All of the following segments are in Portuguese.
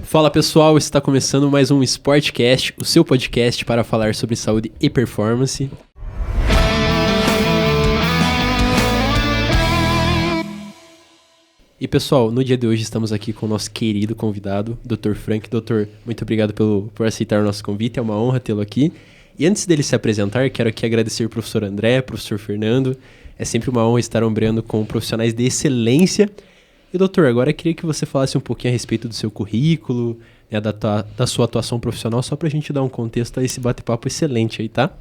Fala pessoal, está começando mais um Sportcast, o seu podcast para falar sobre saúde e performance. E pessoal, no dia de hoje estamos aqui com o nosso querido convidado, Dr. Frank. Doutor, muito obrigado por aceitar o nosso convite, é uma honra tê-lo aqui. E antes dele se apresentar, quero aqui agradecer ao professor André, professor Fernando. É sempre uma honra estar ombreando com profissionais de excelência. E doutor, agora eu queria que você falasse um pouquinho a respeito do seu currículo, né, da sua atuação profissional, só para a gente dar um contexto a esse bate-papo excelente aí, tá?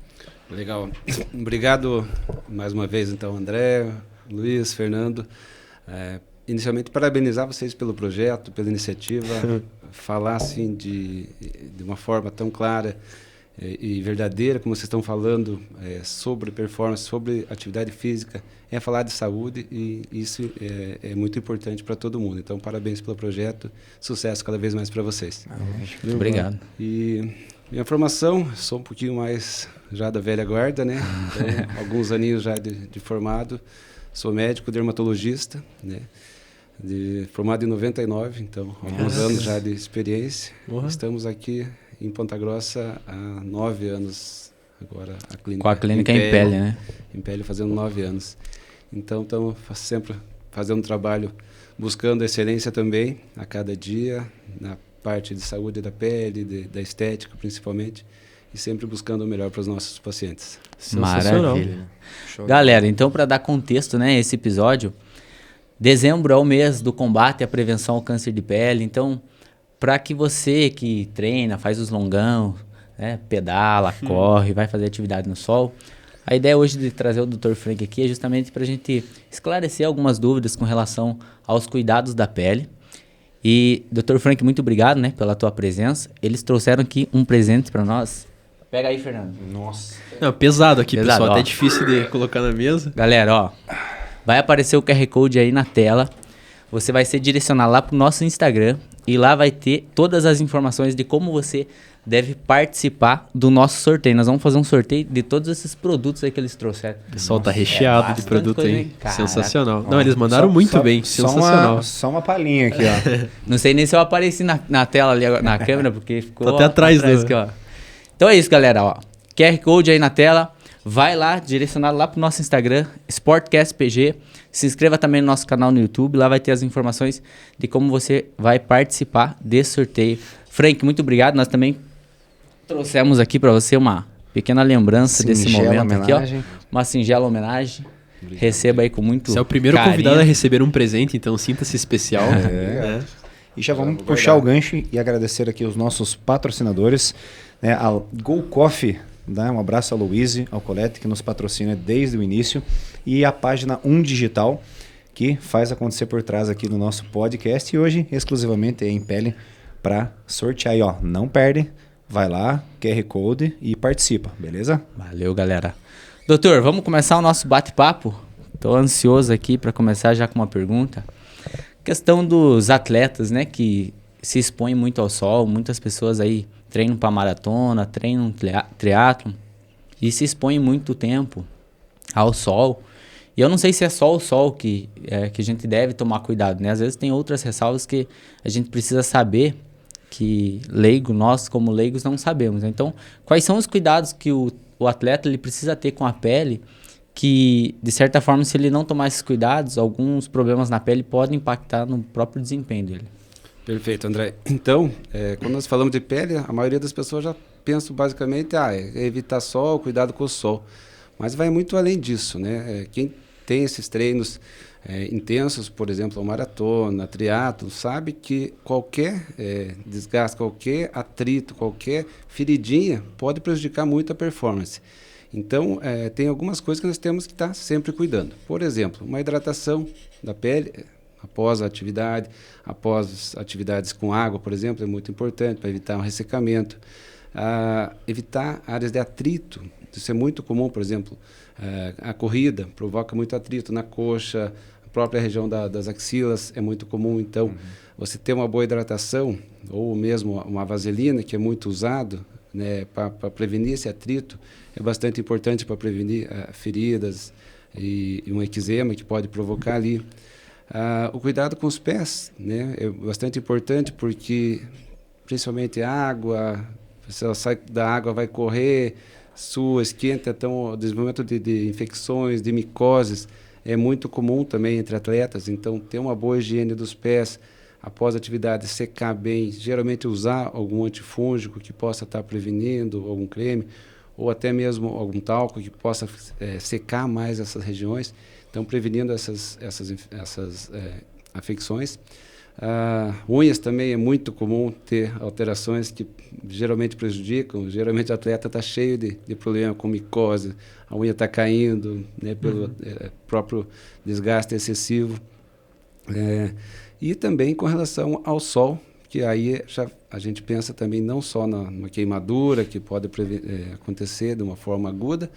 Legal. Obrigado mais uma vez, então, André, Luiz, Fernando. Inicialmente, parabenizar vocês pelo projeto, pela iniciativa, falar assim de uma forma tão clara e verdadeira, como vocês estão falando, sobre performance, sobre atividade física, é falar de saúde e isso é muito importante para todo mundo. Então, parabéns pelo projeto, sucesso cada vez mais para vocês. Muito obrigado. E minha formação, sou um pouquinho mais já da velha guarda, né? Então, alguns aninhos já de formado, sou médico dermatologista, né? Formado em 99, então alguns anos já de experiência. Estamos aqui em Ponta Grossa há 9 anos agora. Com a clínica em Pele, né? Em Pele, fazendo 9 anos. Então estamos sempre fazendo um trabalho, buscando excelência também, a cada dia, na parte de saúde da pele, da estética principalmente, e sempre buscando o melhor para os nossos pacientes. Maravilha. Galera, então para dar contexto, né, esse episódio, dezembro é o mês do combate à prevenção ao câncer de pele, então para que você que treina, faz os longão, né, pedala, corre, vai fazer atividade no sol, a ideia hoje de trazer o Dr. Frank aqui é justamente para a gente esclarecer algumas dúvidas com relação aos cuidados da pele. E, Dr. Frank, muito obrigado, né, pela tua presença. Eles trouxeram aqui um presente para nós. Pega aí, Fernando. Nossa. Não, pesado aqui, pesado, pessoal. Ó. Até difícil de colocar na mesa. Galera, ó, vai aparecer o QR Code aí na tela. Você vai ser direcionado lá pro nosso Instagram e lá vai ter todas as informações de como você deve participar do nosso sorteio. Nós vamos fazer um sorteio de todos esses produtos aí que eles trouxeram. O pessoal tá recheado de produto aí. Sensacional. Ó, não, eles mandaram muito bem. Sensacional. Só uma palhinha aqui, ó. Não sei nem se eu apareci na tela ali, na câmera, porque ficou... Tô até atrás aqui, ó. Então é isso, galera, ó. QR Code aí na tela. Vai lá, direcionado lá pro nosso Instagram, SportcastPG. Se inscreva também no nosso canal no YouTube. Lá vai ter as informações de como você vai participar desse sorteio. Frank, muito obrigado. Nós também trouxemos aqui para você uma pequena lembrança desse momento homenagem. Aqui, ó. Uma singela homenagem. Obrigado. Receba aí com muito Você é o primeiro carinho. Convidado a receber um presente, então sinta-se especial. E já vamos puxar o gancho e agradecer aqui os nossos patrocinadores, né, a Go Coffee, né, um abraço a Luiz, ao Colette, que nos patrocina desde o início, e a página Digital, que faz acontecer por trás aqui no nosso podcast, e hoje exclusivamente é em Pele para sortear aí, ó. Não perde. Vai lá, QR Code e participa, beleza? Valeu, galera. Doutor, vamos começar o nosso bate-papo? Estou ansioso aqui para começar já com uma pergunta. Questão dos atletas, né, que se expõem muito ao sol. Muitas pessoas aí treinam para maratona, treinam triatlon e se expõem muito tempo ao sol. E eu não sei se é só o sol que a gente deve tomar cuidado, né? Às vezes tem outras ressalvas que a gente precisa saber, que nós como leigos não sabemos. Então, quais são os cuidados que o atleta ele precisa ter com a pele, que de certa forma, se ele não tomar esses cuidados, alguns problemas na pele podem impactar no próprio desempenho dele? Perfeito, André. Então, quando nós falamos de pele, a maioria das pessoas já pensa basicamente evitar sol, cuidado com o sol. Mas vai muito além disso, né? Quem tem esses treinos intensos, por exemplo, a maratona, triatlo, sabe que qualquer desgaste, qualquer atrito, qualquer feridinha pode prejudicar muito a performance. Então, tem algumas coisas que nós temos que estar sempre cuidando. Por exemplo, uma hidratação da pele após a atividade, após atividades com água, por exemplo, é muito importante para evitar um ressecamento. Evitar áreas de atrito, isso é muito comum, por exemplo, a corrida provoca muito atrito na coxa, a própria região das axilas é muito comum. Então, você ter uma boa hidratação, ou mesmo uma vaselina, que é muito usado, né, para prevenir esse atrito, é bastante importante para prevenir feridas e um eczema que pode provocar ali. O cuidado com os pés, né, é bastante importante porque principalmente água, você sai da água, vai correr, sua, esquenta, então o desenvolvimento de infecções, de micoses é muito comum também entre atletas, então ter uma boa higiene dos pés após a atividade, secar bem, geralmente usar algum antifúngico que possa estar prevenindo, algum creme, ou até mesmo algum talco que possa secar mais essas regiões, então prevenindo essas afecções. Unhas também é muito comum ter alterações que geralmente prejudicam, geralmente o atleta está cheio de problema com micose, a unha está caindo, né, pelo próprio desgaste excessivo. E também com relação ao sol, que aí já a gente pensa também não só numa queimadura que pode acontecer de uma forma aguda,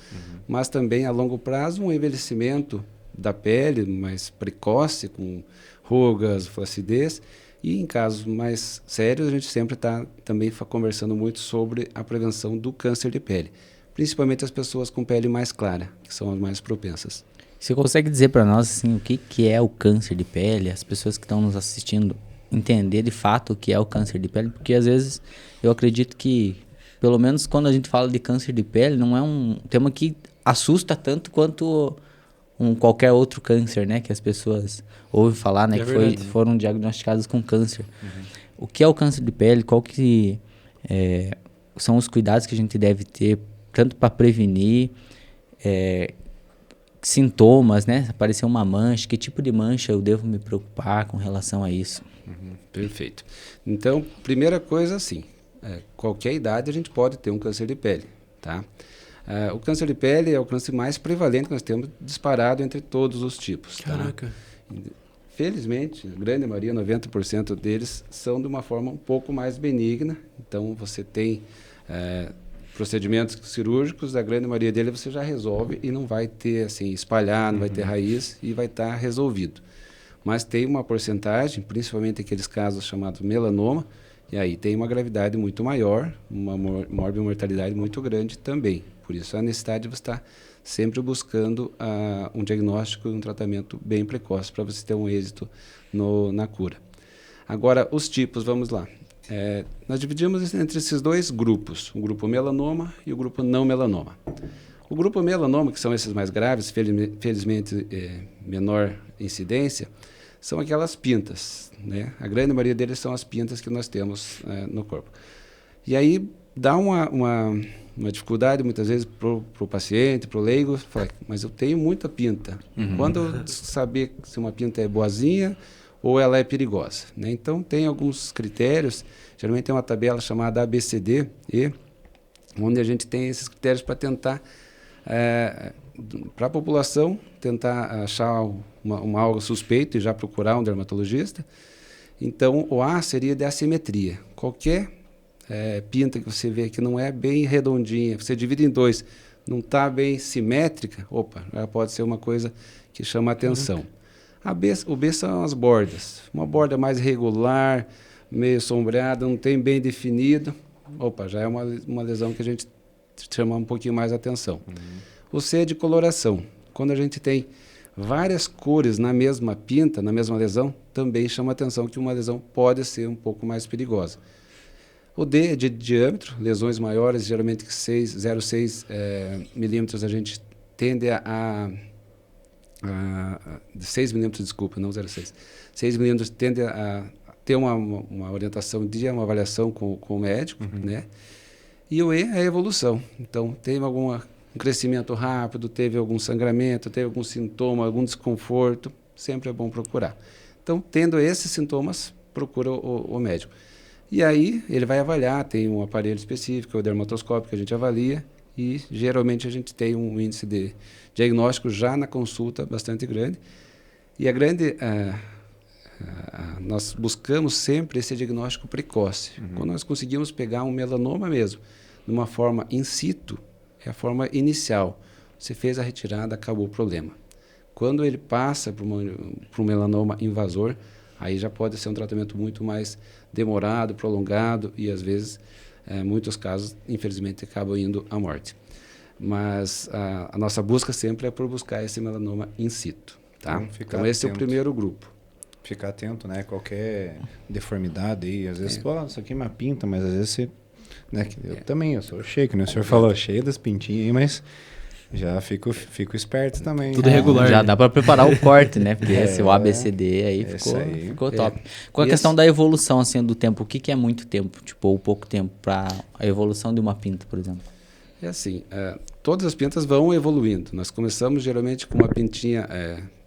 mas também a longo prazo um envelhecimento da pele mais precoce, com rugas, flacidez, e em casos mais sérios a gente sempre está também conversando muito sobre a prevenção do câncer de pele, principalmente as pessoas com pele mais clara, que são as mais propensas. Você consegue dizer para nós assim, o que é o câncer de pele? As pessoas que estão nos assistindo entender de fato o que é o câncer de pele? Porque às vezes eu acredito que, pelo menos quando a gente fala de câncer de pele, não é um tema que assusta tanto quanto qualquer outro câncer, né? Que as pessoas ouvem falar, né? Foram diagnosticadas com câncer. O que é o câncer de pele? Qual que são os cuidados que a gente deve ter, tanto para prevenir... sintomas, né? Aparecer uma mancha, que tipo de mancha eu devo me preocupar com relação a isso? Perfeito. Então, primeira coisa, assim, qualquer idade a gente pode ter um câncer de pele, tá? O câncer de pele é o câncer mais prevalente que nós temos, disparado entre todos os tipos. Caraca. Tá? Felizmente, a grande maioria, 90% deles, são de uma forma um pouco mais benigna. Então, você tem procedimentos cirúrgicos, a grande maioria deles você já resolve e não vai ter, assim, espalhar, não vai ter raiz e vai estar resolvido. Mas tem uma porcentagem, principalmente aqueles casos chamados melanoma, e aí tem uma gravidade muito maior, uma morbimortalidade muito grande também. Por isso a necessidade de você estar sempre buscando um diagnóstico e um tratamento bem precoce para você ter um êxito na cura. Agora, os tipos, vamos lá. Nós dividimos entre esses dois grupos, o grupo melanoma e o grupo não melanoma. O grupo melanoma, que são esses mais graves, felizmente menor incidência, são aquelas pintas, né? A grande maioria deles são as pintas que nós temos no corpo. E aí dá uma dificuldade muitas vezes para o paciente, para o leigo, falar, mas eu tenho muita pinta. Quando saber se uma pinta é boazinha ou ela é perigosa, né? Então tem alguns critérios, geralmente tem uma tabela chamada ABCD, onde a gente tem esses critérios para tentar, para a população, tentar achar algo suspeito e já procurar um dermatologista. Então o A seria de assimetria. Qualquer pinta que você vê que não é bem redondinha, você divide em dois, não está bem simétrica, já pode ser uma coisa que chama a atenção. O B são as bordas. Uma borda mais irregular, meio sombreada, não tem bem definido. Já é uma lesão que a gente chama um pouquinho mais a atenção. O C é de coloração. Quando a gente tem várias cores na mesma pinta, na mesma lesão, também chama a atenção que uma lesão pode ser um pouco mais perigosa. O D é de diâmetro. Lesões maiores, geralmente 0,6 milímetros, a gente tende de 6 milímetros, desculpa, não 0,6. 6 milímetros tende a ter uma orientação uma avaliação com o médico, né? E o E é a evolução. Então, teve um crescimento rápido, teve algum sangramento, teve algum sintoma, algum desconforto, sempre é bom procurar. Então, tendo esses sintomas, procura o médico. E aí, ele vai avaliar, tem um aparelho específico, o dermatoscópio, que a gente avalia, e geralmente a gente tem um índice de diagnóstico já na consulta bastante grande. E nós buscamos sempre esse diagnóstico precoce. Quando nós conseguimos pegar um melanoma mesmo, de uma forma in situ, é a forma inicial. Você fez a retirada, acabou o problema. Quando ele passa para um melanoma invasor, aí já pode ser um tratamento muito mais demorado, prolongado e, às vezes, muitos casos, infelizmente, acabam indo à morte. Mas a nossa busca sempre é por buscar esse melanoma in situ. Tá? Então esse é o primeiro grupo. ficar atento, né? Qualquer deformidade aí, às vezes, pô, isso aqui é uma pinta, mas às vezes você, né? Eu também, eu sou cheio, que nem o senhor falou, cheio das pintinhas aí, mas já fico esperto também. Tudo regular. Já né? dá para preparar o corte, né? Porque esse o ABCD aí ficou top. Com a questão da evolução, assim, do tempo, o que é muito tempo, tipo, ou pouco tempo para a evolução de uma pinta, por exemplo? É assim, todas as pintas vão evoluindo. Nós começamos geralmente com uma pintinha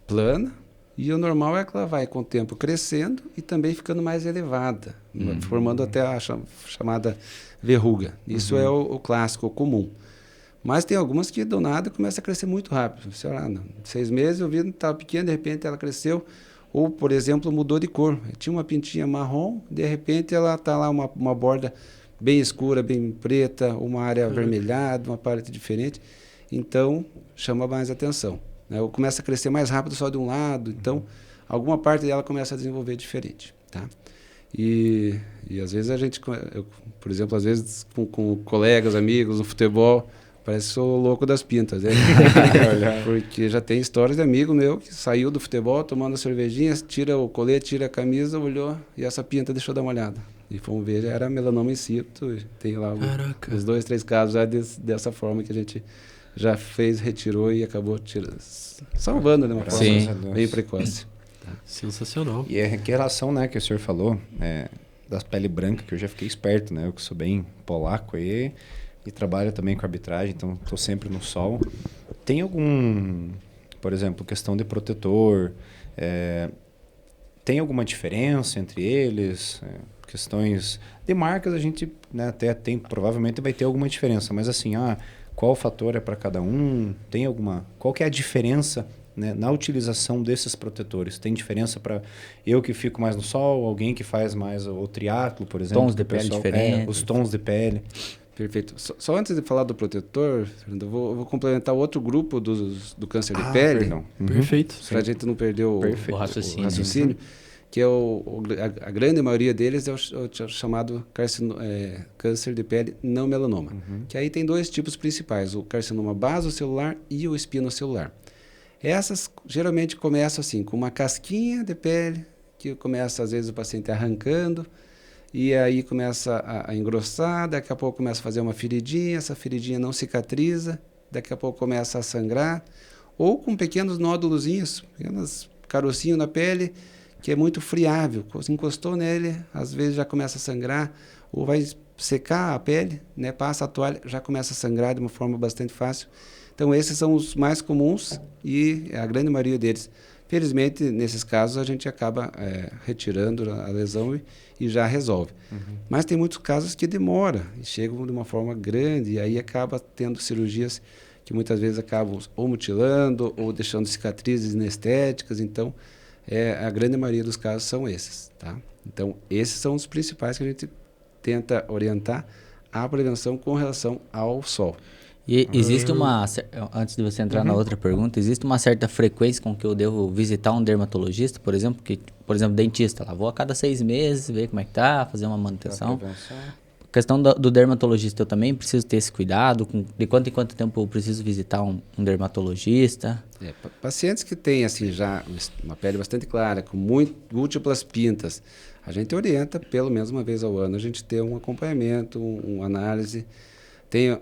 plana, e o normal é que ela vai com o tempo crescendo e também ficando mais elevada, formando até a chamada verruga. Isso é o clássico, o comum. Mas tem algumas que do nada começam a crescer muito rápido. Sei lá, 6 meses eu vi que estava pequena, de repente ela cresceu. Ou, por exemplo, mudou de cor. Eu tinha uma pintinha marrom, de repente ela está lá uma borda bem escura, bem preta, uma área avermelhada, uma parte diferente. Então, chama mais atenção. Né? Ou começa a crescer mais rápido só de um lado. Então, alguma parte dela começa a desenvolver diferente. Tá? E às vezes a gente, por exemplo, às vezes com colegas, amigos no futebol, parece que sou o louco das pintas. Né? Porque já tem histórias de amigo meu que saiu do futebol tomando cervejinhas, tira o colete, tira a camisa, olhou e essa pinta deixou dar uma olhada. E fomos ver, já era melanoma incipito. Tem lá uns 2, 3 casos já dessa forma que a gente já fez, retirou e acabou salvando de uma forma bem precoce. Tá. Sensacional. E que relação, né, que o senhor falou, das pele branca, que eu já fiquei esperto, né? Eu que sou bem polaco aí e trabalho também com arbitragem, então estou sempre no sol. Tem algum, por exemplo, questão de protetor, tem alguma diferença entre eles? Questões de marcas a gente, né, até tem, provavelmente vai ter alguma diferença, mas assim, qual fator é para cada um? Tem alguma? Qual que é a diferença, né, na utilização desses protetores? Tem diferença para eu que fico mais no sol, alguém que faz mais o triatlo, por exemplo? Tons de pele diferentes. Os tons de pele. Perfeito. Só antes de falar do protetor, eu vou complementar outro grupo do câncer de pele. Perdão. Perfeito. Para a gente não perder o raciocínio. Que é a grande maioria deles é o chamado câncer de pele não melanoma. Que aí tem 2 tipos principais, o carcinoma basocelular e o espinocelular. Essas geralmente começam assim, com uma casquinha de pele, que começa às vezes o paciente arrancando, e aí começa a engrossar, daqui a pouco começa a fazer uma feridinha, essa feridinha não cicatriza, daqui a pouco começa a sangrar, ou com pequenos nódulozinhos, pequenos carocinhos na pele, que é muito friável. Encostou nele, às vezes já começa a sangrar, ou vai secar a pele, né? Passa a toalha, já começa a sangrar de uma forma bastante fácil. Então, esses são os mais comuns e a grande maioria deles. Felizmente, nesses casos, a gente acaba retirando a lesão e já resolve. Mas tem muitos casos que demora e chegam de uma forma grande e aí acaba tendo cirurgias que muitas vezes acabam ou mutilando ou deixando cicatrizes inestéticas. Então, a grande maioria dos casos são esses, tá? Então, esses são os principais que a gente tenta orientar a prevenção com relação ao sol. E existe antes de você entrar na outra pergunta, existe uma certa frequência com que eu devo visitar um dermatologista, por exemplo, dentista, lá vou a cada 6 meses, ver como é que tá, fazer uma manutenção. A questão do dermatologista, eu também preciso ter esse cuidado, de quanto em quanto tempo eu preciso visitar um dermatologista? Pacientes que têm assim, já uma pele bastante clara, com múltiplas pintas, a gente orienta pelo menos uma vez ao ano, a gente ter um acompanhamento, uma análise. Tem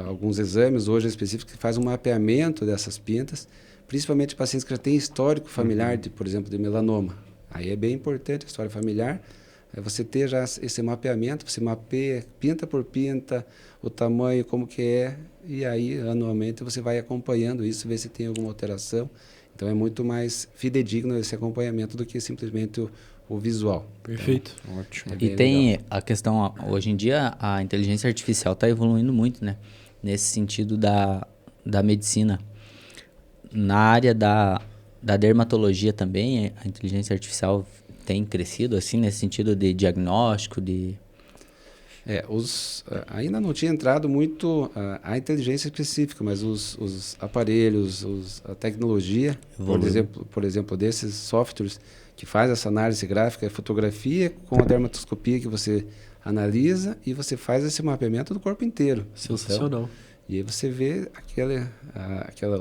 alguns exames hoje específicos que fazem um mapeamento dessas pintas, principalmente pacientes que já têm histórico familiar, por exemplo, de melanoma. Aí é bem importante a história familiar, você ter já esse mapeamento, você mapeia pinta por pinta, o tamanho, como que é, e aí anualmente você vai acompanhando isso, ver se tem alguma alteração. Então é muito mais fidedigno esse acompanhamento do que simplesmente o visual. Perfeito. Então, ótimo. E tem a questão, hoje em dia a inteligência artificial está evoluindo muito, né? Nesse sentido da medicina. Na área da dermatologia também, a inteligência artificial tem crescido, assim, nesse sentido de diagnóstico, de... ainda não tinha entrado muito a inteligência específica, mas os aparelhos, a tecnologia, por exemplo, desses softwares que faz essa análise gráfica, a fotografia com a dermatoscopia que você analisa e você faz esse mapeamento do corpo inteiro. Sensacional. Então, e aí você vê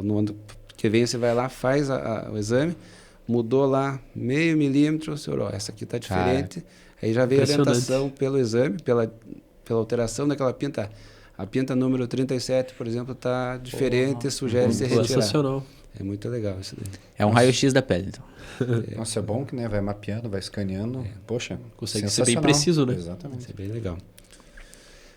no ano que vem, você vai lá, faz o exame, mudou lá meio milímetro, senhor, ó, essa aqui está diferente. Aí já veio a orientação pelo exame, pela alteração daquela pinta. A pinta número 37, por exemplo, está diferente, sugere ser retirada. Sensacional. É muito legal isso daí. É um raio-x da pele, então. Nossa, é bom que, né, vai mapeando, vai escaneando. Poxa, consegue ser bem preciso, né? Exatamente. Isso é bem legal.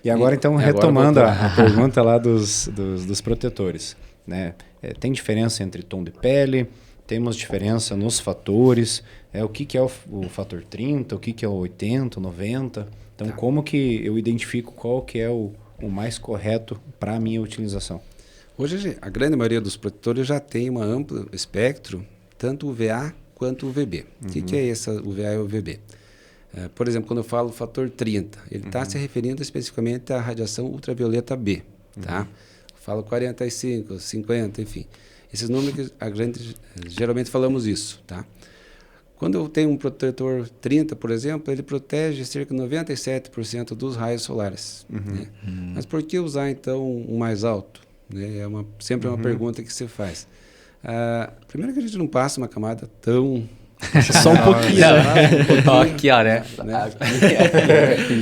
E agora, então, retomando a pergunta lá dos protetores, né? Tem diferença entre tom de pele? Temos diferença nos fatores? O que é o fator 30? O que é o 80, 90? Então, como que eu identifico qual que é o mais correto para a minha utilização? Hoje, a grande maioria dos protetores já tem um amplo espectro, tanto UVA quanto UVB. O que é essa UVA e UVB? Por exemplo, quando eu falo fator 30, ele está se referindo especificamente à radiação ultravioleta B. Tá? Falo 45, 50, enfim. Esses números a gente geralmente falamos isso. Tá? Quando eu tenho um protetor 30, por exemplo, ele protege cerca de 97% dos raios solares. Né? Mas por que usar, então, um mais alto? Né? Sempre é uma pergunta que se faz. Primeiro que a gente não passa uma camada tão... Só um pouquinho. Aqui, ó, né?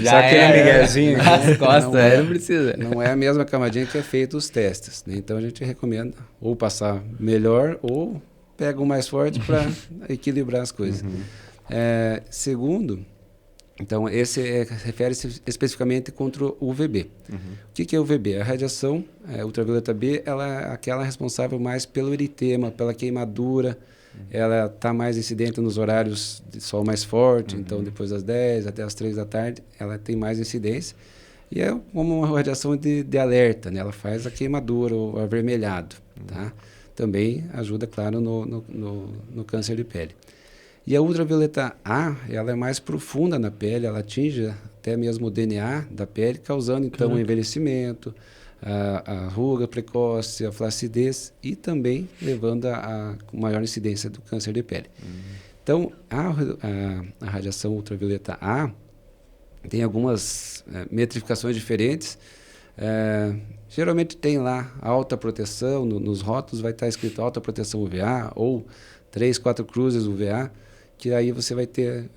Já só aquele miguezinho. Nas costas, não precisa. Não é a mesma camadinha que é feito os testes. Né? Então, a gente recomenda ou passar melhor ou pega um mais forte para equilibrar as coisas. Segundo, então, esse refere-se especificamente contra o UVB. O que é o UVB? A radiação ultravioleta B, ela é aquela responsável mais pelo eritema, pela queimadura. Ela está mais incidente nos horários de sol mais forte, então depois das 10 até as 3 da tarde, ela tem mais incidência. E é como uma radiação de alerta, né? Ela faz a queimadura, o avermelhado. Tá? Também ajuda, claro, no câncer de pele. E a ultravioleta A, ela é mais profunda na pele, ela atinge até mesmo o DNA da pele, causando então o envelhecimento, a ruga precoce, a flacidez e também levando a maior incidência do câncer de pele. Então, a radiação ultravioleta A tem algumas metrificações diferentes. Geralmente tem lá alta proteção, nos rótulos vai estar escrito alta proteção UVA ou 3, 4 cruzes UVA, que aí você vai ter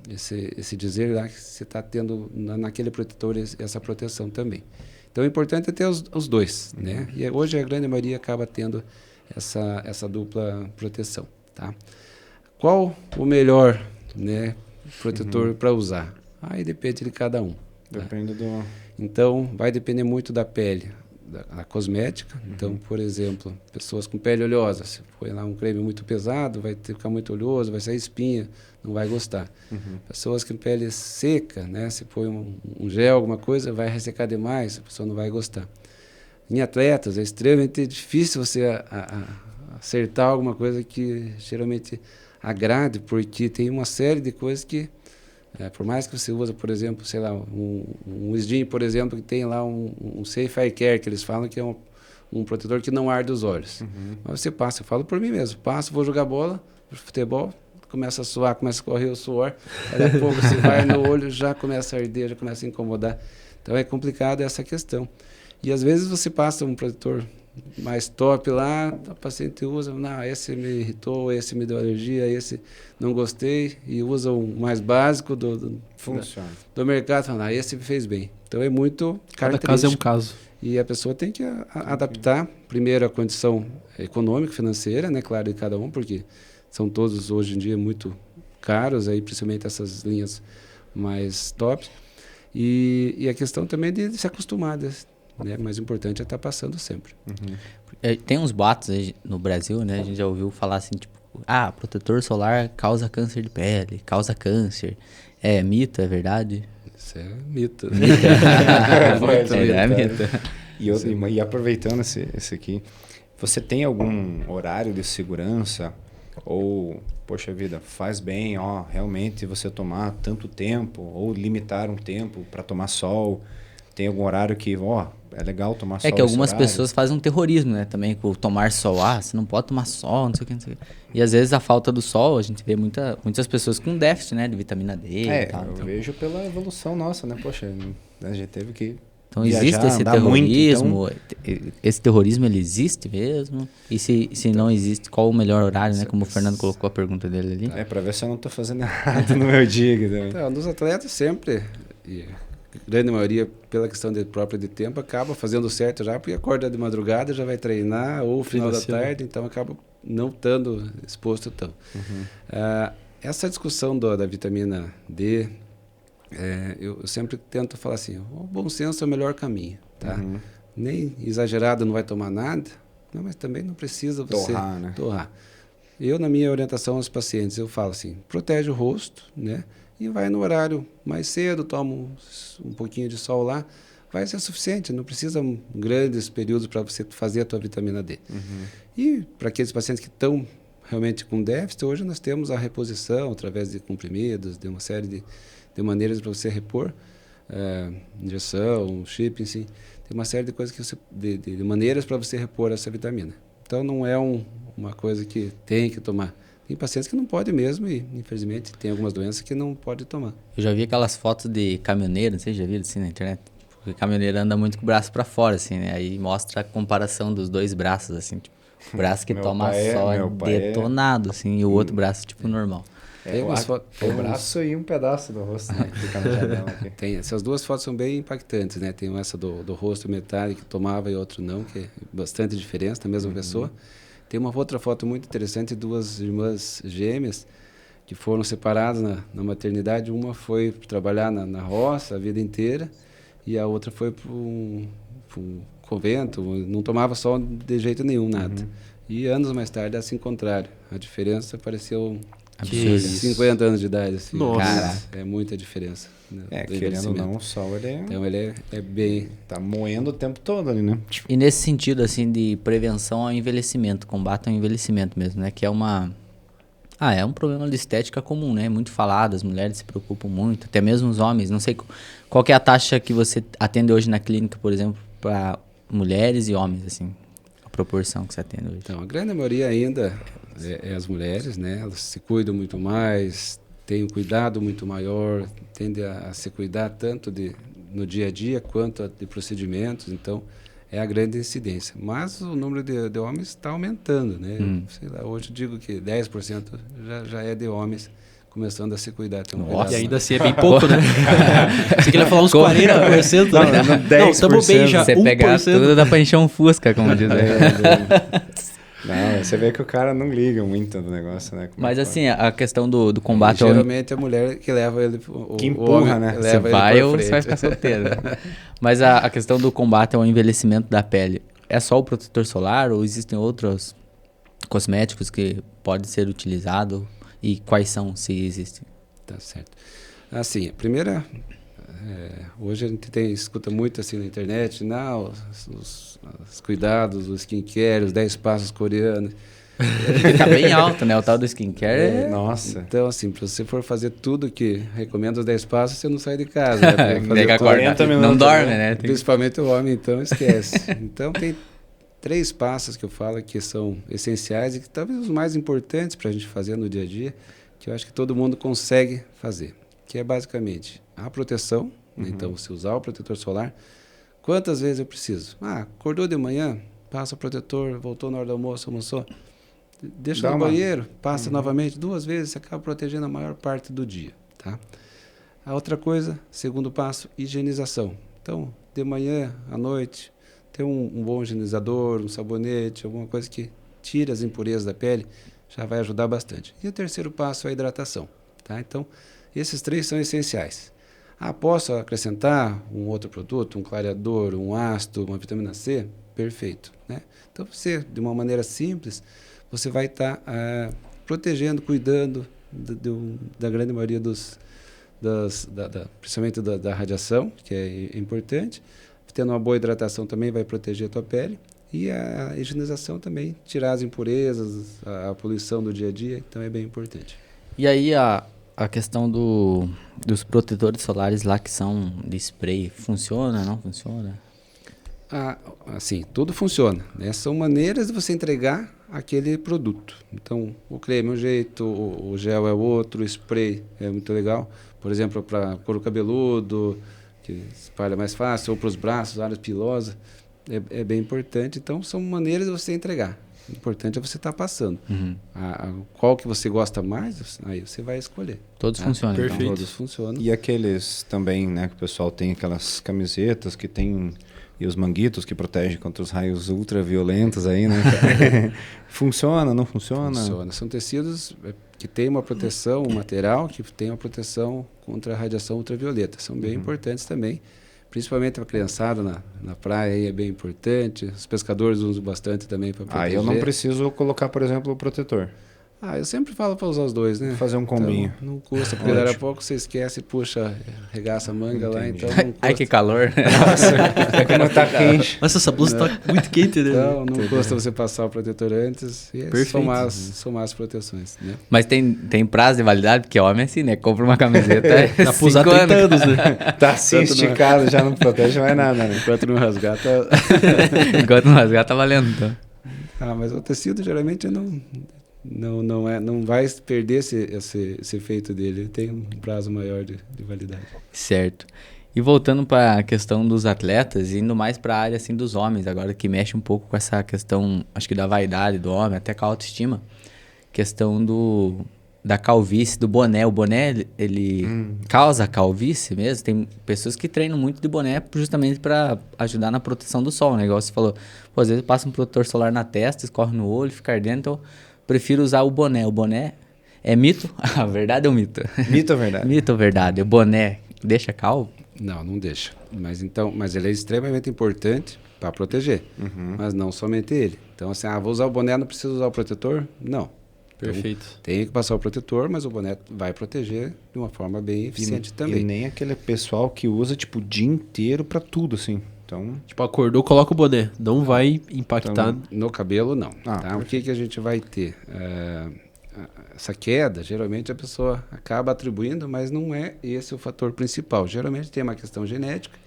esse dizer lá que você está tendo naquele protetor essa proteção também. Então, o importante é ter os dois, né? E hoje a grande maioria acaba tendo essa dupla proteção, tá? Qual o melhor, né, protetor para usar? Aí depende de cada um. Depende do... Então, vai depender muito da pele, da cosmética. Então, por exemplo, pessoas com pele oleosa, se põe lá um creme muito pesado, vai ficar muito oleoso, vai sair espinha, não vai gostar. Pessoas com pele seca, né, se põe um gel, alguma coisa, vai ressecar demais, a pessoa não vai gostar. Em atletas, é extremamente difícil você acertar alguma coisa que geralmente agrade, porque tem uma série de coisas que, por mais que você use, por exemplo, sei lá, um SDIN, por exemplo, que tem lá um Safe Eye Care, que eles falam que é um protetor que não arde os olhos. Mas você passa, eu falo por mim mesmo, passo, vou jogar bola, futebol, começa a suar, começa a correr o suor, daqui a pouco você vai no olho, já começa a arder, já começa a incomodar. Então é complicado essa questão. E às vezes você passa um protetor mais top lá, a paciente usa, não, esse me irritou, esse me deu alergia, esse não gostei, e usa o mais básico do mercado, fala, esse me fez bem. Então é muito cada caso é um caso. E a pessoa tem que adaptar, primeiro, a condição econômica, financeira, né, claro, de cada um, porque são todos hoje em dia muito caros, aí, principalmente essas linhas mais top. E a questão também de se acostumar, né? Mais importante é estar passando sempre. Tem uns boatos aí no Brasil, né? A gente já ouviu falar assim, tipo, protetor solar causa câncer de pele, causa câncer. É mito, é verdade? Isso é mito. É mito. E aproveitando esse aqui, você tem algum horário de segurança? Ou, poxa vida, faz bem, realmente você tomar tanto tempo, ou limitar um tempo para tomar sol? Tem algum horário que, é legal tomar sol? É que algumas pessoas fazem um terrorismo, né, também, com tomar sol. Você não pode tomar sol, não sei o que, não sei o que. E às vezes a falta do sol, a gente vê muitas pessoas com déficit, né, de vitamina D e tal. Eu vejo pela evolução nossa, né, poxa, a gente teve que Então Viajar, existe esse andar muito, terrorismo, esse terrorismo ele existe mesmo? E se não existe, qual o melhor horário, né? Como o Fernando colocou a pergunta dele ali. É para ver se eu não tô fazendo errado no meu dia aqui também. Então, nos atletas sempre, e a grande maioria, pela questão própria de tempo, acaba fazendo certo já, porque acorda de madrugada, já vai treinar, ou final da tarde, então acaba não estando exposto tão. Essa discussão da vitamina D, eu sempre tento falar assim, o bom senso é o melhor caminho, tá? Nem exagerado, não vai tomar nada, não, mas também não precisa você torrar. Eu, na minha orientação aos pacientes, eu falo assim, protege o rosto, né? E vai no horário mais cedo, toma um pouquinho de sol lá, vai ser suficiente, não precisa grandes períodos para você fazer a tua vitamina D. E para aqueles pacientes que estão realmente com déficit, hoje nós temos a reposição através de comprimidos, de uma série de maneiras para você repor, injeção, chip, assim, tem uma série de coisas que de maneiras para você repor essa vitamina. Então não é uma coisa que tem que tomar. Tem pacientes que não podem mesmo e, infelizmente, tem algumas doenças que não pode tomar. Eu já vi aquelas fotos de caminhoneiro, vocês já viram assim na internet? Porque caminhoneiro anda muito com o braço para fora, assim, né? Aí mostra a comparação dos dois braços, assim, tipo, o braço que toma sol é detonado, assim, e o outro braço, tipo, normal. O braço e um pedaço do rosto, né? Fica no jardão aqui. Tem, essas duas fotos são bem impactantes, né? Tem essa do rosto metade que tomava e outro não, que é bastante diferença na mesma pessoa. Tem uma outra foto muito interessante, duas irmãs gêmeas que foram separadas na maternidade. Uma foi trabalhar na roça a vida inteira e a outra foi para um convento, não tomava sol de jeito nenhum, nada. E anos mais tarde elas se encontraram. A diferença pareceu 50 anos de idade. Assim. Nossa. Cara. É muita diferença. Né, querendo ou não, o sol então ele é bem... Tá moendo o tempo todo ali, né? E nesse sentido, assim, de prevenção ao envelhecimento, combate ao envelhecimento mesmo, né? Que é é um problema de estética comum, né? Muito falado, as mulheres se preocupam muito, até mesmo os homens. Não sei qual que é a taxa que você atende hoje na clínica, por exemplo, para mulheres e homens, assim, a proporção que você atende hoje. Então, a grande maioria ainda é as mulheres, né? Elas se cuidam muito mais, têm um cuidado muito maior, tendem a se cuidar tanto no dia a dia quanto de procedimentos, então é a grande incidência. Mas o número de homens está aumentando, né? Sei lá, hoje eu digo que 10% já é de homens começando a se cuidar. E ainda assim é bem pouco, né? Você queria falar uns 40%? Não, né? 10%. Não, estamos bem já. Você pegar tudo dá pra encher um fusca, como diz aí. Não, você vê que o cara não liga muito do negócio, né? Mas assim, a questão do combate... Geralmente é a mulher que leva ele... Que empurra, né? Você vai ou você vai ficar solteiro. Mas a questão do combate ao envelhecimento da pele, é só o protetor solar ou existem outros cosméticos que podem ser utilizados? E quais são, se existem? Tá certo. Assim, a primeira... hoje a gente escuta muito assim na internet, os cuidados, o skincare, os 10 passos coreanos. Que tá bem alto, né? O tal do skincare. Nossa. Então, assim, se você for fazer tudo que recomenda os 10 passos, você não sai de casa. Né? Fazer 40 minutos, não dorme, né? Principalmente o homem, então, esquece. Então, tem 3 passos que eu falo que são essenciais e que talvez os mais importantes para a gente fazer no dia a dia, que eu acho que todo mundo consegue fazer, que é basicamente a proteção. Então, se usar o protetor solar, quantas vezes eu preciso? Acordou de manhã, passa o protetor, voltou na hora do almoço, almoçou, deixa no banheiro, passa novamente 2 vezes, você acaba protegendo a maior parte do dia, tá? A outra coisa, segundo passo, higienização. Então, de manhã, à noite, ter um bom higienizador, um sabonete, alguma coisa que tire as impurezas da pele, já vai ajudar bastante. E o terceiro passo é a hidratação, tá? Então, esses 3 são essenciais. Posso acrescentar um outro produto, um clareador, um ácido, uma vitamina C? Perfeito, né? Então, você, de uma maneira simples, você vai estar protegendo, cuidando da grande maioria principalmente da radiação, que é importante. Tendo uma boa hidratação também vai proteger a tua pele. E a higienização também, tirar as impurezas, a poluição do dia a dia, então é bem importante. E aí a questão dos protetores solares lá que são de spray, funciona, não funciona? Assim, tudo funciona, né? São maneiras de você entregar aquele produto. Então, o creme é um jeito, o gel é outro, o spray é muito legal. Por exemplo, para couro cabeludo, que espalha mais fácil, ou para os braços, área pilosa, é bem importante. Então, são maneiras de você entregar. O importante é você estar passando. Qual que você gosta mais, aí você vai escolher. Todos funcionam. Perfeito. Então, todos funcionam. E aqueles também, né, que o pessoal tem aquelas camisetas que tem e os manguitos que protegem contra os raios ultraviolentos aí, né? Funciona, não funciona? Funciona. São tecidos que têm uma proteção, um material que tem uma proteção contra a radiação ultravioleta. São bem importantes também. Principalmente para a criançada na praia, aí é bem importante. Os pescadores usam bastante também para proteger. Aí eu não preciso colocar, por exemplo, o protetor. Eu sempre falo para usar os dois, né? Fazer um combinho. Então, não custa, porque daqui a pouco você esquece, puxa, regaça a manga lá, então não custa. Ai, que calor. Nossa, como tá quente. Nossa, essa blusa tá muito quente, né? Então, não custa você passar o protetor antes e Perfeito. somar as proteções, né? Mas tem prazo de validade, porque homem é assim, né? Compra uma camiseta. Dá pra usar 30 anos, né? Tá assim esticado, já não protege mais nada, né? Enquanto não rasgar, tá... Enquanto não rasgar, tá valendo, então. Mas o tecido geralmente não vai perder esse efeito dele. Ele tem um prazo maior de validade. Certo. E voltando para a questão dos atletas, indo mais para a área assim dos homens, agora que mexe um pouco com essa questão, acho que da vaidade do homem, até com a autoestima, questão da calvície, do boné. O boné, ele causa calvície mesmo. Tem pessoas que treinam muito de boné justamente para ajudar na proteção do sol, né? Igual você falou, às vezes passa um protetor solar na testa, escorre no olho, fica ardendo, então prefiro usar o boné. O boné é mito? A verdade ou mito? Mito ou verdade? Mito ou verdade? O boné deixa calvo? Não deixa. Mas ele é extremamente importante para proteger, mas não somente ele. Então, assim, vou usar o boné, não preciso usar o protetor? Não. Perfeito. Então, tem que passar o protetor, mas o boné vai proteger de uma forma bem eficiente também. E nem aquele pessoal que usa, tipo, o dia inteiro pra tudo, assim. Então, Tipo, acordou, coloca o boné. Não vai impactar. No cabelo, não. Ah, Tá? O que a gente vai ter? Essa queda, geralmente a pessoa acaba atribuindo, mas não é esse o fator principal. Geralmente tem uma questão genética,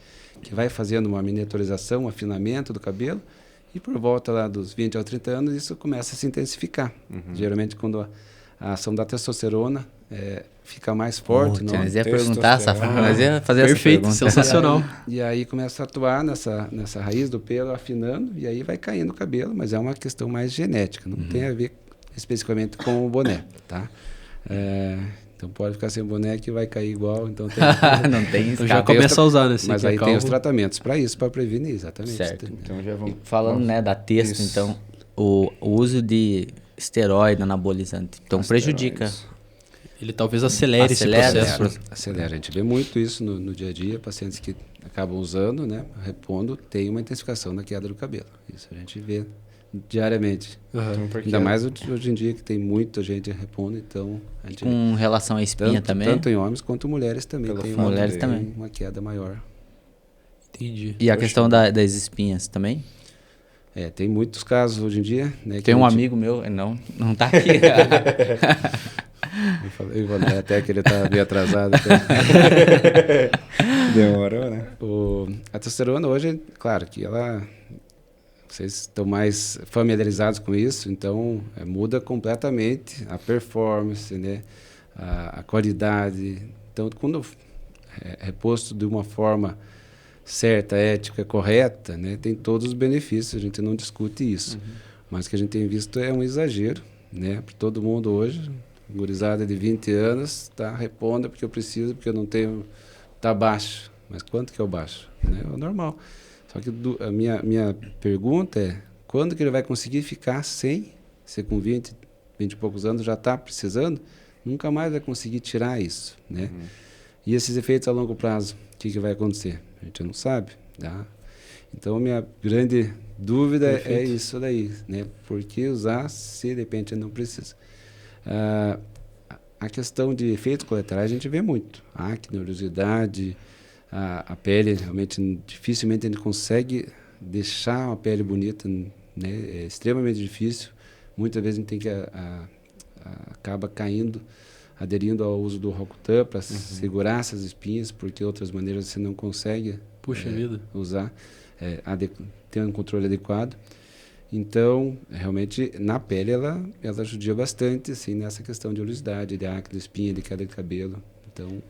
que vai fazendo uma miniaturização, um afinamento do cabelo, e por volta lá dos 20 aos 30 anos isso começa a se intensificar. Geralmente quando a ação da testosterona fica mais forte. Nós ia perguntar nós ia fazer Perfeito, essa pergunta. sensacional. E aí começa a atuar nessa raiz do pelo, afinando, e aí vai caindo o cabelo, mas é uma questão mais genética, não tem a ver especificamente com o boné, tá? Então pode ficar sem boné que vai cair igual, então tem... Não tem Então já começa a usar, né? Se Mas quer aí tem calvo. os tratamentos para isso, para prevenir, exatamente. Certo. então já vamos... Falando, né, da testa, Isso. então, o uso de esteroide anabolizante, então prejudica. Ele talvez acelere esse processo. Acelera. A gente vê muito isso no dia a dia, pacientes que acabam usando, né, repondo, tem uma intensificação na queda do cabelo. Isso a gente vê diariamente. Uhum. Ainda mais hoje em dia que tem muita gente repondo, então a gente Com relação à espinha também. tanto em homens quanto mulheres também Pelo tem fato mulheres de- também. uma queda maior. Entendi. E a questão das espinhas também? Tem muitos casos hoje em dia, né? que Tem a um gente- amigo meu, não tá aqui. Eu falei, até que ele está meio atrasado. Então. Demorou, né? A testosterona hoje, claro que vocês estão mais familiarizados com isso, então muda completamente a performance, né? A qualidade. Então, quando é posto de uma forma certa, ética, correta, né? Tem todos os benefícios, a gente não discute isso. Mas o que a gente tem visto é um exagero, né? Para todo mundo hoje, gurizada de 20 anos, está repondo porque eu preciso, porque eu não tenho, está baixo. Mas quanto que é o baixo? Né? É o normal. Só que a minha pergunta é, quando que ele vai conseguir ficar sem, se com 20 e poucos anos já está precisando, nunca mais vai conseguir tirar isso, né? E esses efeitos a longo prazo, o que vai acontecer? A gente não sabe, tá? Então, minha grande dúvida é isso daí, né? Por que usar se de repente não precisa? A questão de efeitos colaterais a gente vê muito. Acne, oleosidade, a pele, realmente, dificilmente a gente consegue deixar uma pele bonita, né? É extremamente difícil. Muitas vezes a gente tem que acaba caindo, aderindo ao uso do Rocutan para segurar essas espinhas, porque outras maneiras você não consegue Vida. usar, ter um controle adequado. Então, realmente, na pele, ela judia bastante, assim, nessa questão de oleosidade, de acne, de espinha, de queda de cabelo. Então,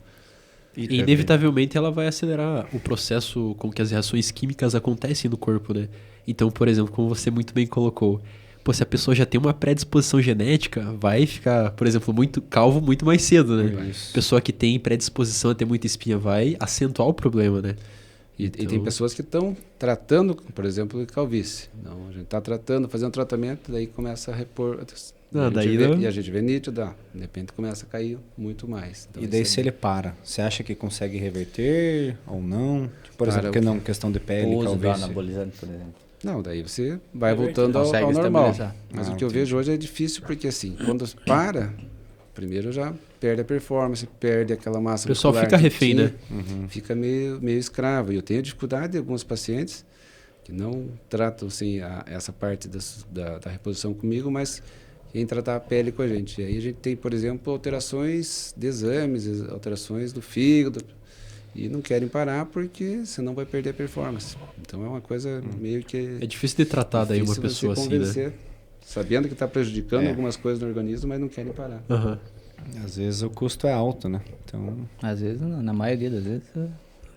E inevitavelmente ela vai acelerar o processo com que as reações químicas acontecem no corpo, né? Então, por exemplo, como você muito bem colocou, pô, se a pessoa já tem uma predisposição genética, vai ficar, por exemplo, muito calvo muito mais cedo, né? Isso. Pessoa que tem predisposição a ter muita espinha vai acentuar o problema, né? E tem pessoas que estão tratando, por exemplo, de calvície. Então, a gente está tratando, fazendo tratamento, daí começa a repor. E a gente vê nítido, de repente começa a cair muito mais. Então, e daí se ele para, você acha que consegue reverter ou não? Por exemplo, que não, questão de pele, O uso do calvície. anabolizante, por exemplo. Não, daí você vai voltando ao normal. Mas o que eu vejo hoje é difícil porque assim, quando para, primeiro já perde a performance, perde aquela massa muscular. O pessoal fica refém, né? Fica meio escravo. E eu tenho dificuldade de alguns pacientes que não tratam assim, essa parte da reposição comigo, mas em tratar a pele com a gente. E aí a gente tem, por exemplo, alterações de exames, alterações do fígado, e não querem parar porque senão vai perder a performance. Então é uma coisa meio que... É difícil de tratar daí uma pessoa assim, né? Sabendo que está prejudicando algumas coisas no organismo, mas não querem parar. Às vezes o custo é alto, né? Então, às vezes, não, na maioria das vezes,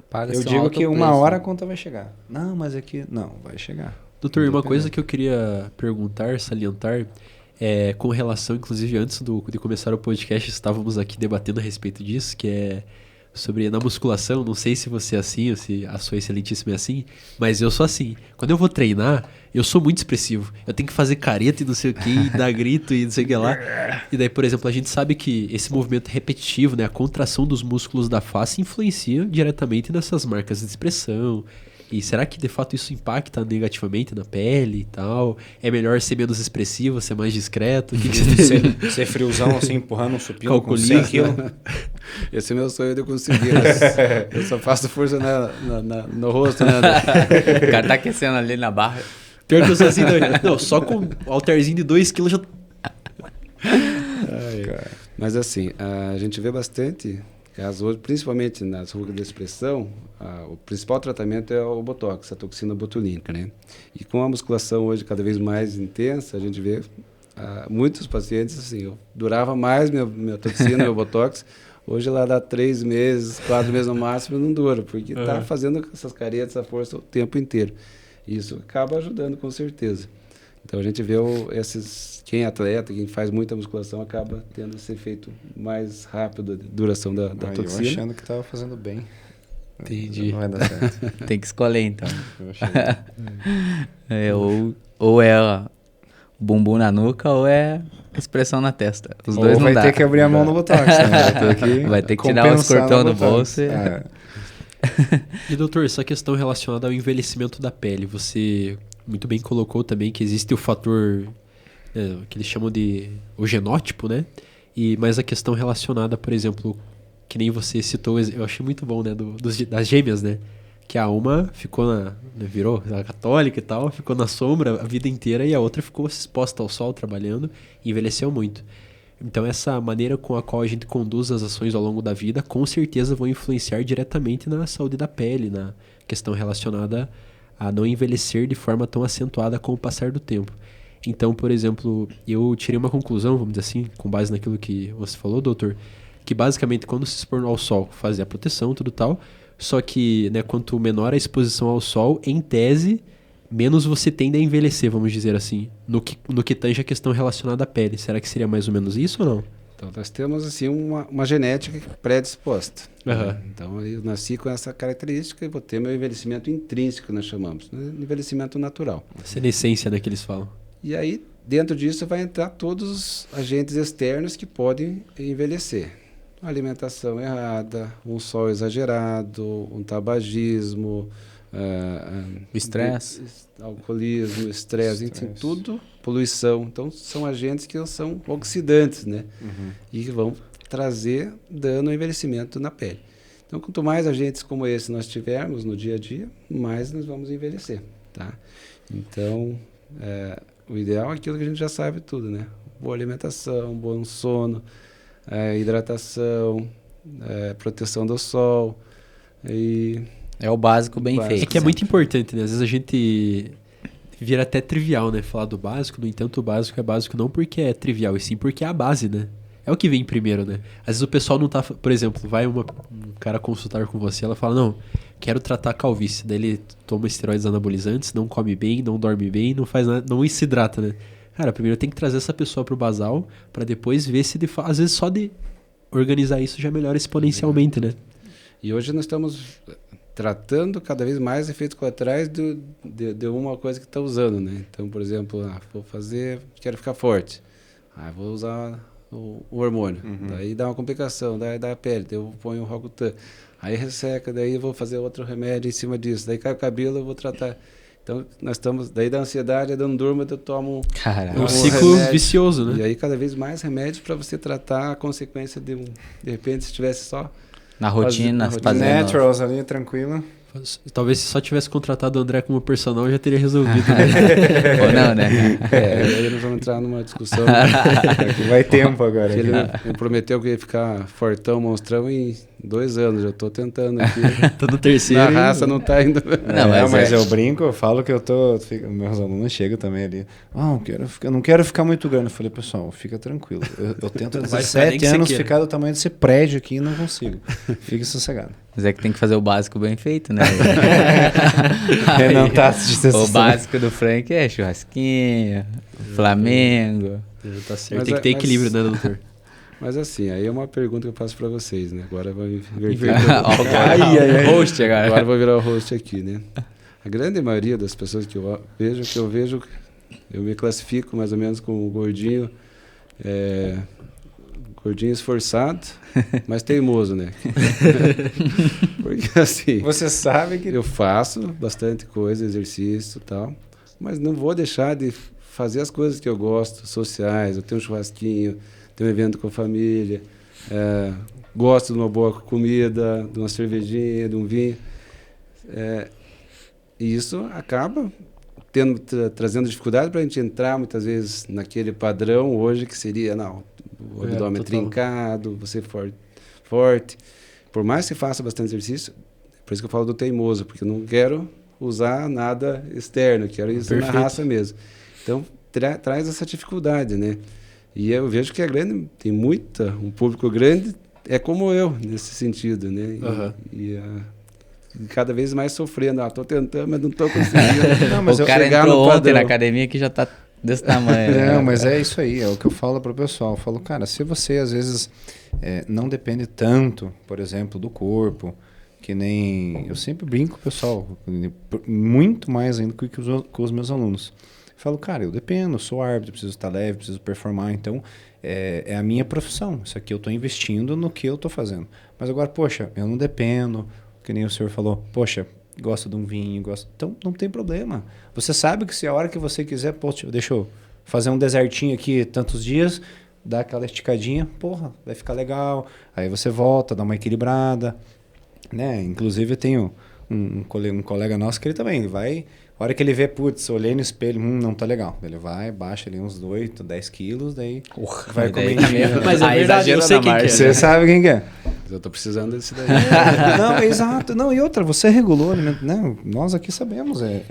paga-se eu digo que uma hora a conta vai chegar. Não, mas aqui... Não, vai chegar. Doutor, uma coisa que eu queria perguntar, salientar, com relação, inclusive antes de começar o podcast, estávamos aqui debatendo a respeito disso, que é sobre na musculação, não sei se você é assim ou se a sua excelentíssima é assim, mas eu sou assim. Quando eu vou treinar, eu sou muito expressivo. Eu tenho que fazer careta e não sei o que, e dar grito e não sei o que lá. E daí, por exemplo, a gente sabe que esse movimento repetitivo, né, a contração dos músculos da face influencia diretamente nessas marcas de expressão. E será que de fato isso impacta negativamente na pele e tal? É melhor ser menos expressivo, ser mais discreto? Ser friozão assim, empurrando um supino com 100 quilos. Esse é meu sonho de conseguir. Eu só faço força no rosto, né? O cara tá aquecendo ali na barra. Pior que eu sou assim, não, só com um halterzinho de 2 kg já... Mas assim, a gente vê bastante casos hoje, principalmente nas rugas de expressão, o principal tratamento é o botox, a toxina botulínica, né? E com a musculação hoje cada vez mais intensa, a gente vê muitos pacientes, assim, eu durava mais minha toxina, meu botox, hoje ela dá 3 meses, 4 meses no máximo, não dura, porque está fazendo essas caretas, essa força o tempo inteiro. Isso acaba ajudando com certeza. Então a gente vê quem é atleta, quem faz muita musculação, acaba tendo esse efeito mais rápido de duração da toxina. Eu achando que estava fazendo bem. Entendi. Não vai dar certo. Tem que escolher então. Ou é bumbum na nuca ou é expressão na testa. Os dois não vai dá. Ter que abrir a mão no botox, né? Vai ter que tirar o escorpião do bolso. E doutor, essa questão relacionada ao envelhecimento da pele, você muito bem colocou também que existe o fator que eles chamam de o genótipo, né? Mas a questão relacionada, por exemplo, que nem você citou, eu achei muito bom, né? Das gêmeas, né? Que a uma ficou virou católica e tal, ficou na sombra a vida inteira e a outra ficou exposta ao sol trabalhando e envelheceu muito. Então essa maneira com a qual a gente conduz as ações ao longo da vida, com certeza vão influenciar diretamente na saúde da pele, na questão relacionada a não envelhecer de forma tão acentuada com o passar do tempo. Então, por exemplo, eu tirei uma conclusão, vamos dizer assim, com base naquilo que você falou, doutor, que basicamente quando se expor ao sol, fazer a proteção, tudo tal, só que, né, quanto menor a exposição ao sol, em tese, menos você tende a envelhecer, vamos dizer assim, no que tange a questão relacionada à pele. Será que seria mais ou menos isso ou não? Então, nós temos assim uma genética predisposta. Né? Então, eu nasci com essa característica e vou ter meu envelhecimento intrínseco, nós chamamos, né? Envelhecimento natural. Senescência, né, que eles falam. E aí, dentro disso, vai entrar todos os agentes externos que podem envelhecer. Alimentação errada, um sol exagerado, um tabagismo, estresse, alcoolismo, estresse, enfim, tudo, poluição. Então, são agentes que são oxidantes, né? E que vão trazer dano ao envelhecimento na pele. Então, quanto mais agentes como esse nós tivermos no dia a dia, mais nós vamos envelhecer, tá? Então, o ideal é aquilo que a gente já sabe tudo, né? Boa alimentação, bom sono, hidratação, proteção do sol e... É o básico bem feito. É que é muito importante, né? Às vezes a gente vira até trivial, né? Falar do básico, no entanto o básico é básico não porque é trivial, e sim porque é a base, né? é o que vem primeiro, né? Às vezes o pessoal não tá... Por exemplo, vai um cara consultar com você, ela fala, não, quero tratar a calvície. Daí ele toma esteroides anabolizantes, não come bem, não dorme bem, não faz nada, não se hidrata, né? Cara, primeiro tem que trazer essa pessoa pro basal pra depois ver se às vezes só de organizar isso já melhora exponencialmente, né? E hoje nós estamos tratando cada vez mais efeitos colaterais de uma coisa que está usando, né? Então, por exemplo, quero ficar forte. Vou usar o hormônio. Daí dá uma complicação, daí dá a pele, daí eu ponho o Roacutan. Aí resseca, daí eu vou fazer outro remédio em cima disso. Daí cai o cabelo, eu vou tratar. Então, nós estamos... Daí da ansiedade, eu não durmo, eu tomo... Caralho. É um ciclo remédio. vicioso, né? E aí, cada vez mais remédios para você tratar a consequência de repente, se tivesse só... Na rotina, rotina. fazendo... Naturals ali, tranquilo. Talvez se só tivesse contratado o André como personal, já teria resolvido, né? Ou não, né? Aí nós vamos entrar numa discussão. Vai tempo agora. Ele me prometeu que ia ficar fortão, monstrão em 2 anos. Já tô tentando aqui. Tô no terceiro. Na raça não tá indo. Não, mas eu brinco, eu falo que meus alunos chegam também ali. Não quero ficar muito grande. Eu falei, pessoal, fica tranquilo. Eu tento há Vai ficar nem 17 que você anos queira. ficar do tamanho desse prédio aqui e não consigo. Fique sossegado. Mas é que tem que fazer o básico bem feito, né? Não tá de O básico do Frank é churrasquinho, Flamengo. Tá certo. Mas Tem que ter mas- equilíbrio, né, doutor? Mas assim, aí é uma pergunta que eu faço para vocês, né? Agora vai inverter. Ó, o cara, o host agora. Agora eu vou virar o host aqui, né? A grande maioria das pessoas que eu vejo, eu me classifico mais ou menos como gordinho, gordinho esforçado, mas teimoso, né? Porque assim, Você sabe que eu faço bastante coisa, exercício e tal, mas não vou deixar de fazer as coisas que eu gosto, sociais. Eu tenho um churrasquinho, tenho um evento com a família, gosto de uma boa comida, de uma cervejinha, de um vinho. E isso acaba trazendo dificuldade para a gente entrar muitas vezes naquele padrão hoje que seria, o abdômen total. trincado, você forte. Por mais que você faça bastante exercício, por isso que eu falo do teimoso, porque eu não quero usar nada externo, quero isso na Perfeito. raça mesmo. Então, traz essa dificuldade, né? E eu vejo que tem um público grande, é como eu, nesse sentido, né? Aham. E cada vez mais sofrendo. Estou tentando, mas não estou conseguindo. Não, mas O eu cara chegar entrou no ontem na padrão. academia que já tá desse tamanho. né? Não, mas é isso aí, é o que eu falo pro pessoal. Eu falo, cara, se você às vezes não depende tanto, por exemplo, do corpo, que nem... Eu sempre brinco, pessoal, muito mais ainda que com os meus alunos. Eu falo, cara, eu dependo, eu sou árbitro, preciso estar leve, preciso performar, então é a minha profissão. Isso aqui eu estou investindo no que eu estou fazendo. Mas agora, poxa, eu não dependo, que nem o senhor falou, poxa, gosto de um vinho, então não tem problema. Você sabe que se a hora que você quiser, poxa, deixa eu fazer um desertinho aqui tantos dias, dá aquela esticadinha, porra, vai ficar legal. Aí você volta, dá uma equilibrada, né? Inclusive eu tenho um colega nosso que ele também, ele vai, a hora que ele vê, putz, olhei no espelho, não tá legal. Ele vai, baixa ali uns 8, 10 quilos, daí vai daí comendo. Mas é Aí verdade, eu exagera sei na quem que é. marcha. Você sabe quem que é? Mas eu estou precisando desse daí. Não, exato. Não, e outra, você regulou o alimento. Não, nós aqui sabemos, é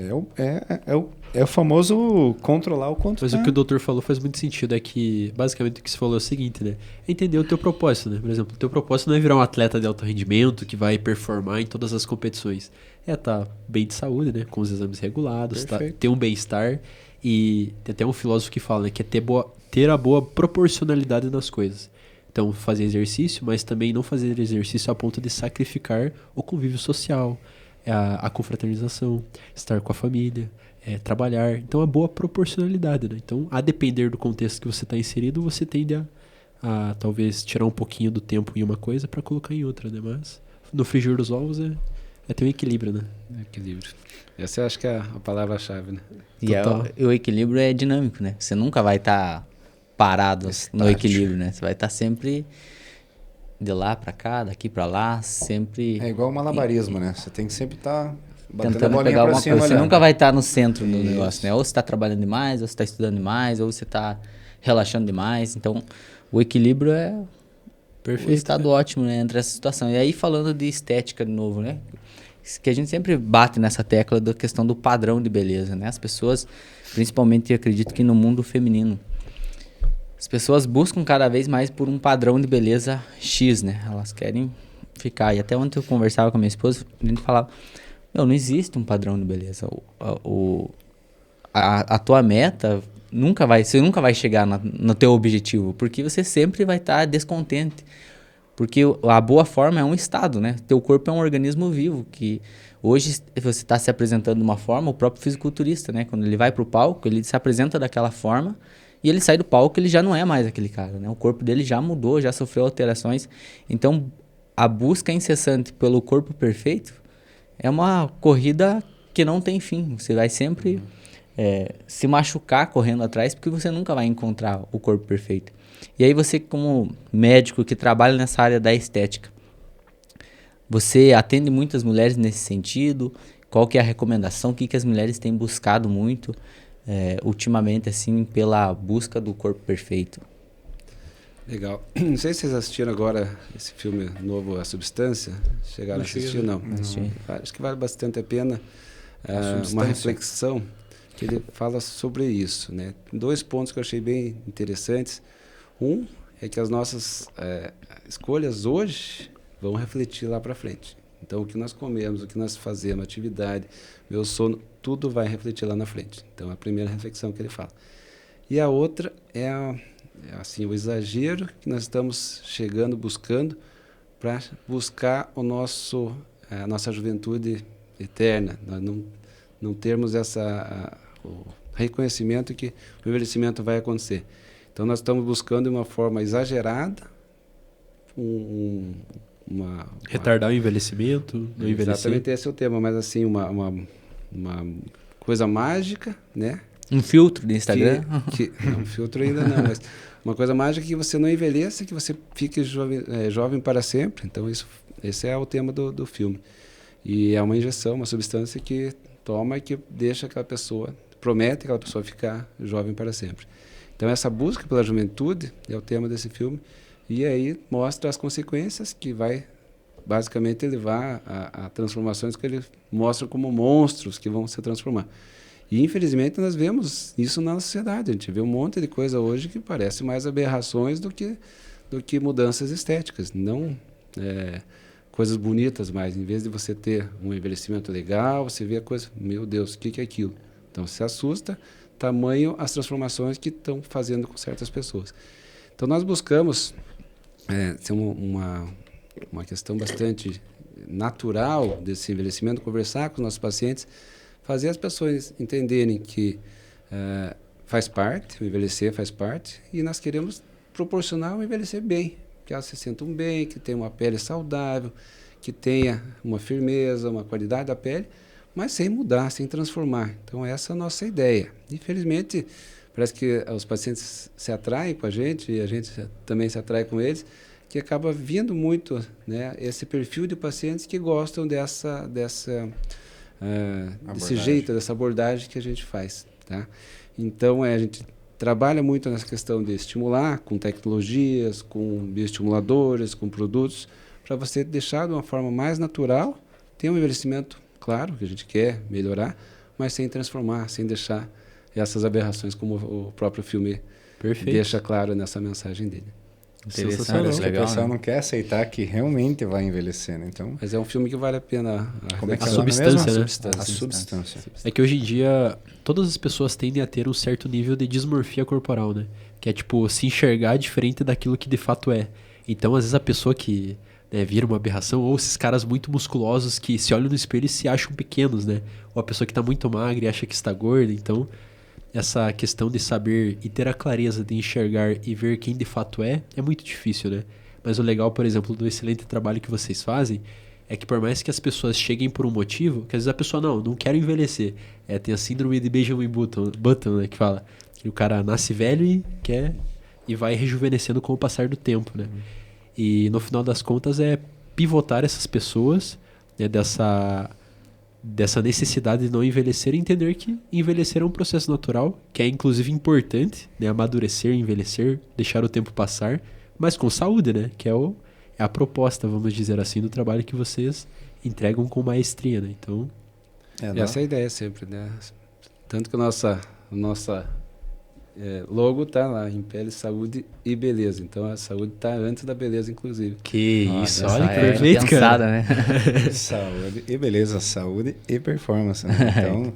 o famoso controlar o quanto Mas o que o doutor falou faz muito sentido, é que basicamente o que você falou é o seguinte, né? É entender o teu propósito, né? Por exemplo, o teu propósito não é virar um atleta de alto rendimento que vai performar em todas as competições. É estar bem de saúde, né? Com os exames regulados, ter um bem-estar. E tem até um filósofo que fala, né? Que é ter a boa proporcionalidade nas coisas. Então, fazer exercício, mas também não fazer exercício a ponto de sacrificar o convívio social, a confraternização, estar com a família, trabalhar. Então, a boa proporcionalidade, né? Então, a depender do contexto que você está inserido, você tende a talvez tirar um pouquinho do tempo em uma coisa para colocar em outra, né? Mas no frigir dos ovos é ter um equilíbrio, né? Equilíbrio. Essa eu acho que é a palavra-chave, né? E Total. o equilíbrio é dinâmico, né? Você nunca vai estar parado no equilíbrio, né? Você vai estar sempre de lá para cá, daqui para lá, sempre É igual o malabarismo, né? Você tem que sempre estar batendo a tentando bolinha pegar pra alguma cima. coisa. Você olhando. nunca vai estar no centro do Isso. negócio, né? Ou você está trabalhando demais, ou você está estudando demais, ou você está relaxando demais. Então, o equilíbrio é um Perfeito. estado ótimo, né? Entre essa situação. E aí, falando de estética de novo, né? Que a gente sempre bate nessa tecla da questão do padrão de beleza, né? As pessoas, principalmente, eu acredito que no mundo feminino, As pessoas buscam cada vez mais por um padrão de beleza X, né? Elas querem ficar. E até ontem eu conversava com a minha esposa, a gente falava, não existe um padrão de beleza. A tua meta você nunca vai chegar no teu objetivo, porque você sempre vai estar descontente. Porque a boa forma é um estado, né? Teu corpo é um organismo vivo, que hoje você está se apresentando de uma forma, o próprio fisiculturista, né? Quando ele vai para o palco, ele se apresenta daquela forma, e ele sai do palco, ele já não é mais aquele cara, né? O corpo dele já mudou, já sofreu alterações. Então, a busca incessante pelo corpo perfeito é uma corrida que não tem fim. Você vai sempre se machucar correndo atrás, porque você nunca vai encontrar o corpo perfeito. E aí você, como médico que trabalha nessa área da estética, você atende muitas mulheres nesse sentido? Qual que é a recomendação? O que as mulheres têm buscado muito ultimamente, assim, pela busca do corpo perfeito? Legal. Não sei se vocês assistiram agora esse filme novo, A Substância. Chegaram a assistir ou não? Assisti. Acho que vale bastante a pena uma reflexão que ele fala sobre isso, né? 2 pontos que eu achei bem interessantes. Um é que as nossas escolhas hoje vão refletir lá para frente. Então, o que nós comemos, o que nós fazemos, atividade, meu sono, tudo vai refletir lá na frente. Então, é a primeira reflexão que ele fala. E a outra é assim, o exagero que nós estamos buscando para buscar a nossa juventude eterna. Nós não termos o reconhecimento que o envelhecimento vai acontecer. Então, nós estamos buscando de uma forma exagerada retardar o envelhecimento, não envelhecer. Exatamente esse é o tema, mas assim, uma coisa mágica, né? Um filtro de Instagram? Não, filtro ainda não, mas uma coisa mágica que você não envelheça, que você fique jovem para sempre. Então, esse é o tema do filme. E é uma injeção, uma substância que toma e que deixa aquela pessoa, promete aquela pessoa ficar jovem para sempre. Então, essa busca pela juventude é o tema desse filme. E aí mostra as consequências que vai basicamente levar a transformações que ele mostra como monstros que vão se transformar. E infelizmente nós vemos isso na sociedade. A gente vê um monte de coisa hoje que parece mais aberrações do que mudanças estéticas. Não coisas bonitas mais. Em vez de você ter um envelhecimento legal, você vê a coisa, meu Deus, o que é aquilo? Então se assusta, tamanho as transformações que estão fazendo com certas pessoas. Então nós buscamos ser uma questão bastante natural desse envelhecimento, conversar com os nossos pacientes, fazer as pessoas entenderem que faz parte, o envelhecer faz parte, e nós queremos proporcionar um envelhecer bem, que elas se sintam bem, que tenham uma pele saudável, que tenha uma firmeza, uma qualidade da pele, mas sem mudar, sem transformar. Então essa é a nossa ideia. Infelizmente, parece que os pacientes se atraem com a gente e a gente também se atrai com eles, que acaba vindo muito, né, esse perfil de pacientes que gostam desse jeito, dessa abordagem que a gente faz. Tá? Então, a gente trabalha muito nessa questão de estimular com tecnologias, com bioestimuladores, com produtos, para você deixar de uma forma mais natural, ter um envelhecimento, claro, que a gente quer melhorar, mas sem transformar, sem deixar essas aberrações, como o próprio filme deixa claro nessa mensagem dele. Sensacional. Legal, o pessoal né? não quer aceitar que realmente vai envelhecer, né? Então, Mas é um filme que vale a pena. como é que A é o nome substância, mesmo? né? A substância. É que hoje em dia todas as pessoas tendem a ter um certo nível de dismorfia corporal, né? Que é tipo se enxergar diferente daquilo que de fato é. Então, às vezes a pessoa que vira uma aberração, ou esses caras muito musculosos que se olham no espelho e se acham pequenos, né? Ou a pessoa que está muito magra e acha que está gorda. Então, essa questão de saber e ter a clareza de enxergar e ver quem de fato é muito difícil, né? Mas o legal, por exemplo, do excelente trabalho que vocês fazem é que por mais que as pessoas cheguem por um motivo, que às vezes a pessoa não quero envelhecer. Tem a síndrome de Benjamin Button, né? Que fala que o cara nasce velho e vai rejuvenescendo com o passar do tempo, né? E no final das contas é pivotar essas pessoas, né, dessa necessidade de não envelhecer e entender que envelhecer é um processo natural, que é inclusive importante, né, amadurecer, envelhecer, deixar o tempo passar, mas com saúde, né, que é a proposta, vamos dizer assim, do trabalho que vocês entregam com maestria, né? Então, essa é a ideia sempre, né? Tanto que a nossa logo tá lá, em pele, saúde e beleza. Então a saúde tá antes da beleza, inclusive. Que isso, olha essa que é perfeito, pensada, cara. né? Saúde e beleza, saúde e performance. Né? Então,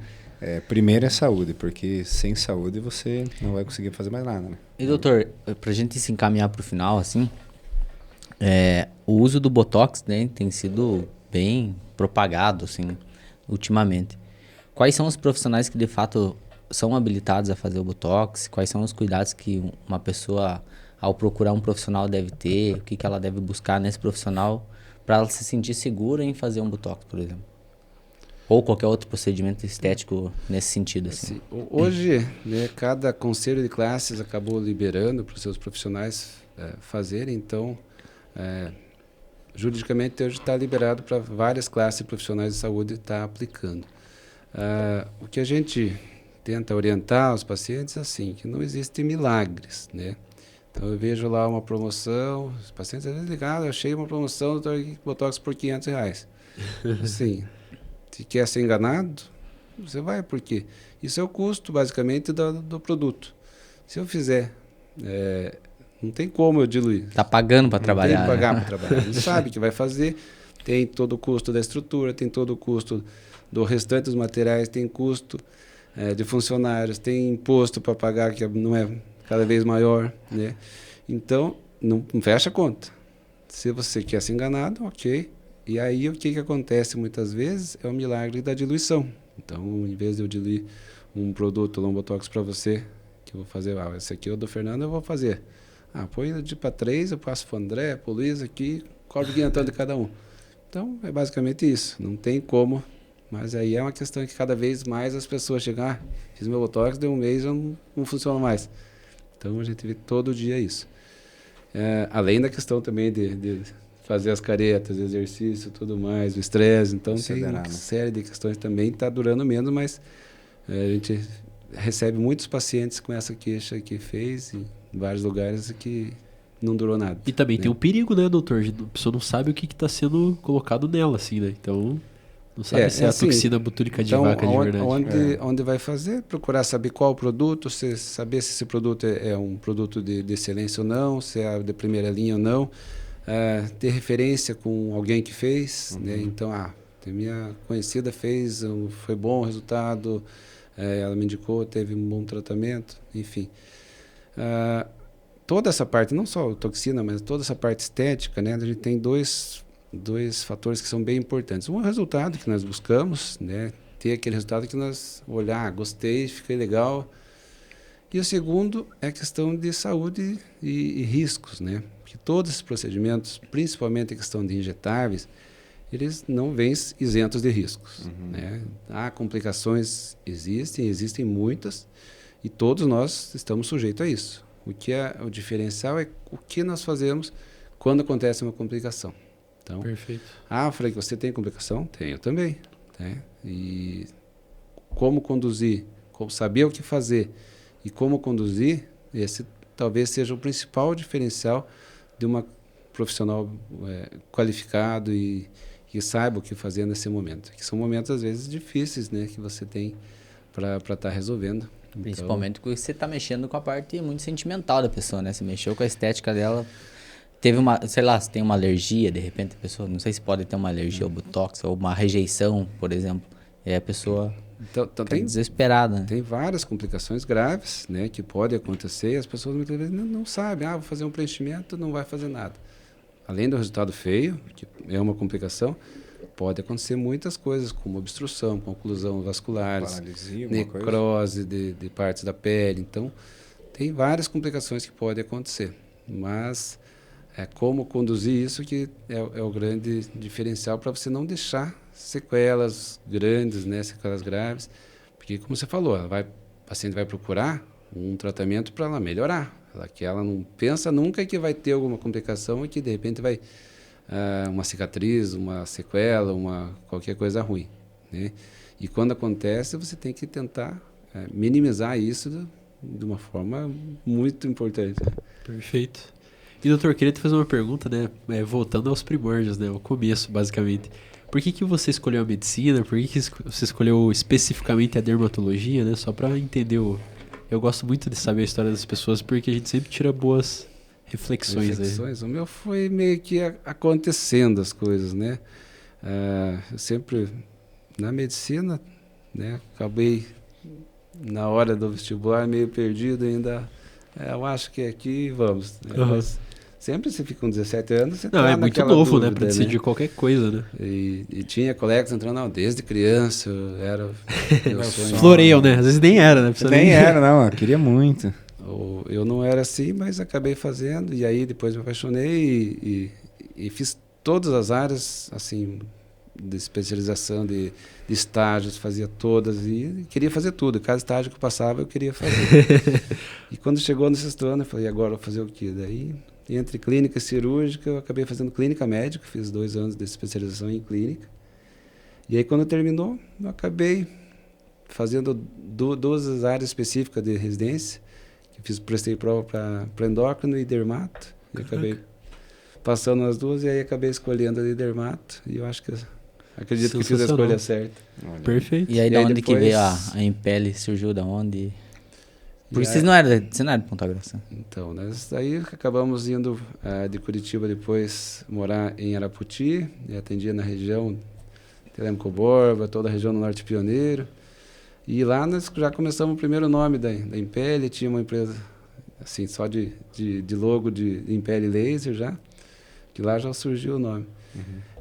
primeiro é saúde, porque sem saúde você não vai conseguir fazer mais nada. Né? E doutor, pra gente se encaminhar pro final, assim, o uso do Botox, né, tem sido bem propagado, assim, ultimamente. Quais são os profissionais que de fato são habilitados a fazer o Botox? Quais são os cuidados que uma pessoa, ao procurar um profissional, deve ter? O que ela deve buscar nesse profissional para ela se sentir segura em fazer um Botox, por exemplo? Ou qualquer outro procedimento estético nesse sentido, assim. Hoje, né, cada conselho de classes acabou liberando para os seus profissionais fazerem, então, juridicamente hoje está liberado para várias classes profissionais de saúde estar aplicando. O que a gente tenta orientar os pacientes é assim, que não existem milagres, né? Então eu vejo lá uma promoção, os pacientes às vezes ligam, eu achei uma promoção do Botox por R$500. Assim, se quer ser enganado, você vai, porque isso é o custo, basicamente, do produto. Se eu fizer, não tem como eu diluir. Tá pagando para trabalhar. Tem que pagar para trabalhar. Ele sabe que vai fazer, tem todo o custo da estrutura, tem todo o custo do restante dos materiais, tem custo de funcionários, tem imposto para pagar, que não é cada vez maior, né? Então, não fecha a conta. Se você quer ser enganado, ok. E aí, o que acontece muitas vezes é o milagre da diluição. Então, em vez de eu diluir um produto, um Botox para você, que eu vou fazer, esse aqui é o do Fernando, eu vou fazer. Põe de para 3, eu passo para o André, para o Luiz aqui, cobro 500 de cada um. Então, é basicamente isso. Não tem como, mas aí é uma questão que cada vez mais as pessoas chegam, fiz meu Botox, deu um mês, já não funciona mais. Então, a gente vê todo dia isso. Além da questão também de fazer as caretas, exercício, tudo mais, o estresse. Então, tem uma série de questões também. Está durando menos, mas a gente recebe muitos pacientes com essa queixa que fez em vários lugares que não durou nada. E também tem o perigo, né, doutor? A pessoa não sabe o que está sendo colocado nela, assim, né? Então, não sabe se é a toxina botulínica de vaca de verdade. Onde vai fazer, procurar saber qual o produto, saber se esse produto é um produto de excelência ou não, se é de primeira linha ou não. Ter referência com alguém que fez, né? Então, minha conhecida fez, foi bom o resultado, ela me indicou, teve um bom tratamento, enfim. Toda essa parte, não só a toxina, mas toda essa parte estética, né? A gente tem dois fatores que são bem importantes. Um é o resultado que nós buscamos, né? Ter aquele resultado que nós gostei, fiquei legal. E o segundo é a questão de saúde e riscos, né? Porque todos esses procedimentos, principalmente a questão de injetáveis, eles não vêm isentos de riscos, né? Complicações existem muitas, e todos nós estamos sujeitos a isso. O diferencial é o que nós fazemos quando acontece uma complicação. Então, perfeito. Frank, você tem complicação? Tenho também. Né? E como conduzir, como saber o que fazer e como conduzir, esse talvez seja o principal diferencial de uma profissional qualificado e que saiba o que fazer nesse momento. Que são momentos, às vezes, difíceis, né, que você tem para estar resolvendo. Principalmente porque você está mexendo com a parte muito sentimental da pessoa, né? Você mexeu com a estética dela. Teve se tem uma alergia, de repente a pessoa, não sei se pode ter uma alergia ao Botox, ou uma rejeição, por exemplo. E aí a pessoa então tem desesperada. Né? Tem várias complicações graves, né, que podem acontecer, e as pessoas muitas vezes não sabem, vou fazer um preenchimento, não vai fazer nada. Além do resultado feio, que é uma complicação, pode acontecer muitas coisas, como obstrução, conclusão vasculares, paralisia, necrose de partes da pele. Então, tem várias complicações que podem acontecer. Mas como conduzir isso que é o grande diferencial para você não deixar sequelas grandes, né, sequelas graves. Porque, como você falou, a paciente vai procurar um tratamento para ela melhorar. Ela não pensa nunca que vai ter alguma complicação e que, de repente, vai uma cicatriz, uma sequela, qualquer coisa ruim. Né? E quando acontece, você tem que tentar minimizar isso de uma forma muito importante. Né? Perfeito. E, doutor, queria te fazer uma pergunta, né? Voltando aos primórdios, né? O começo, basicamente. Por que você escolheu a medicina? Por que você escolheu especificamente a dermatologia, né? Só para entender Eu gosto muito de saber a história das pessoas porque a gente sempre tira boas reflexões aí. O meu foi meio que acontecendo as coisas, né? Eu sempre, na medicina, né? Acabei, na hora do vestibular, meio perdido ainda. Eu acho que é aqui, vamos. Né? Mas sempre você fica com 17 anos, você Não, tá é muito naquela novo, dúvida, né? Pra decidir qualquer coisa, né? E tinha colegas entrando, não, desde criança, era meu sonho. Floreiam, né? Às vezes nem era, né? Nem era, não. Eu queria muito. Eu não era assim, mas acabei fazendo. E aí depois me apaixonei e fiz todas as áreas, assim, de especialização, de estágios, fazia todas. E queria fazer tudo. Cada estágio que eu passava, eu queria fazer. E quando chegou no 6º ano, eu falei, agora eu vou fazer o quê? Daí, entre clínica e cirúrgica, eu acabei fazendo clínica médica, fiz 2 anos de especialização em clínica. E aí, quando terminou, eu acabei fazendo 2 áreas específicas de residência. Prestei prova para endócrino e dermato. E acabei passando as 2 e aí acabei escolhendo a de dermato. E eu acho que acredito que fiz a escolha certa. Perfeito. E aí, E da aí onde depois... que veio a Impele? Surgiu da onde? Porque você não era de Ponta Grossa. Então, nós aí acabamos indo de Curitiba depois morar em Araputi. E atendia na região Telemaco Borba, toda a região do Norte Pioneiro. E lá nós já começamos o primeiro nome da Impele, tinha uma empresa assim, só de logo de Impele Laser já, que lá já surgiu o nome.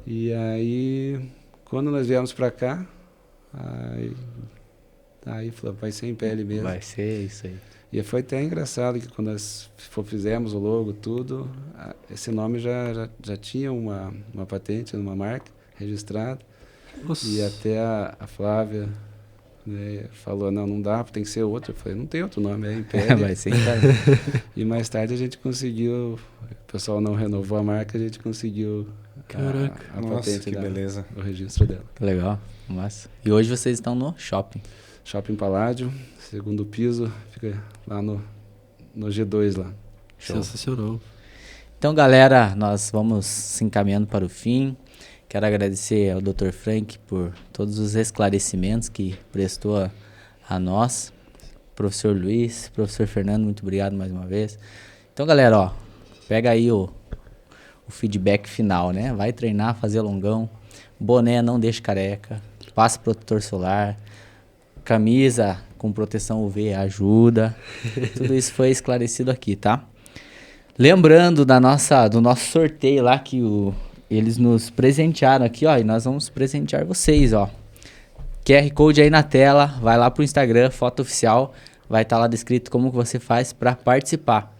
E aí, quando nós viemos para cá, aí falou, vai ser Impele mesmo. Vai ser isso aí. E foi até engraçado que quando nós fizemos o logo, tudo, esse nome já tinha uma patente, uma marca registrada. Nossa. E até a Flávia... né, falou, não dá, tem que ser outro. Eu falei, não tem outro nome, é Impele. Vai ser Impele. E mais tarde a gente conseguiu, o pessoal não renovou a marca, a gente conseguiu a Nossa, patente que beleza. o registro dela. Legal, massa. E hoje vocês estão no shopping. Shopping Paládio, 2º piso, fica lá no G2 lá. Sensacional. Então, galera, nós vamos se encaminhando para o fim. Quero agradecer ao Dr. Frank por todos os esclarecimentos que prestou a nós. Professor Luiz, professor Fernando, muito obrigado mais uma vez. Então, galera, ó, pega aí o feedback final, né? Vai treinar, fazer longão. Boné, não deixe careca. Passa protetor solar. Camisa com proteção UV ajuda. Tudo isso foi esclarecido aqui, tá? Lembrando do nosso sorteio lá que eles nos presentearam aqui, ó, e nós vamos presentear vocês, ó. QR Code aí na tela, vai lá pro Instagram, foto oficial, vai estar lá descrito como que você faz para participar.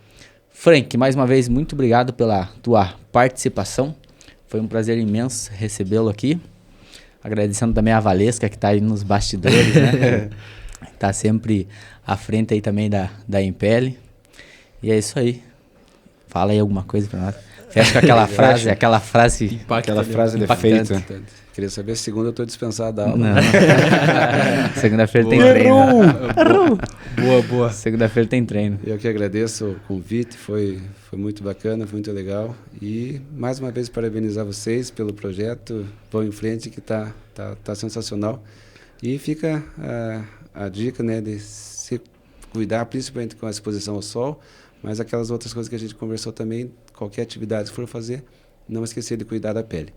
Frank, mais uma vez, muito obrigado pela tua participação. Foi um prazer imenso recebê-lo aqui. Agradecendo também a Valesca, que tá aí nos bastidores, né? Tá sempre à frente aí também da Impele. E é isso aí. Fala aí alguma coisa para nós. Fecha com aquela frase, aquela frase de impactante. efeito. Queria saber se segunda eu estou dispensado da aula. Não. Segunda-feira tem treino. Boa. Segunda-feira tem treino. Eu que agradeço o convite, foi muito bacana, foi muito legal. E mais uma vez parabenizar vocês pelo projeto. Vão em frente, que tá sensacional. E fica a dica, né, de se cuidar, principalmente com a exposição ao sol, mas aquelas outras coisas que a gente conversou também, qualquer atividade que for fazer, não esquecer de cuidar da pele.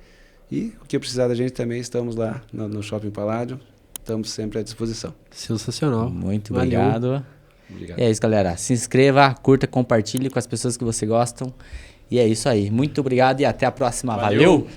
E o que precisar da gente também, estamos lá no Shopping Paládio, estamos sempre à disposição. Sensacional. Muito Valeu. obrigado. Obrigado. E é isso, galera. Se inscreva, curta, compartilhe com as pessoas que você gostam. E é isso aí. Muito obrigado e até a próxima. Valeu.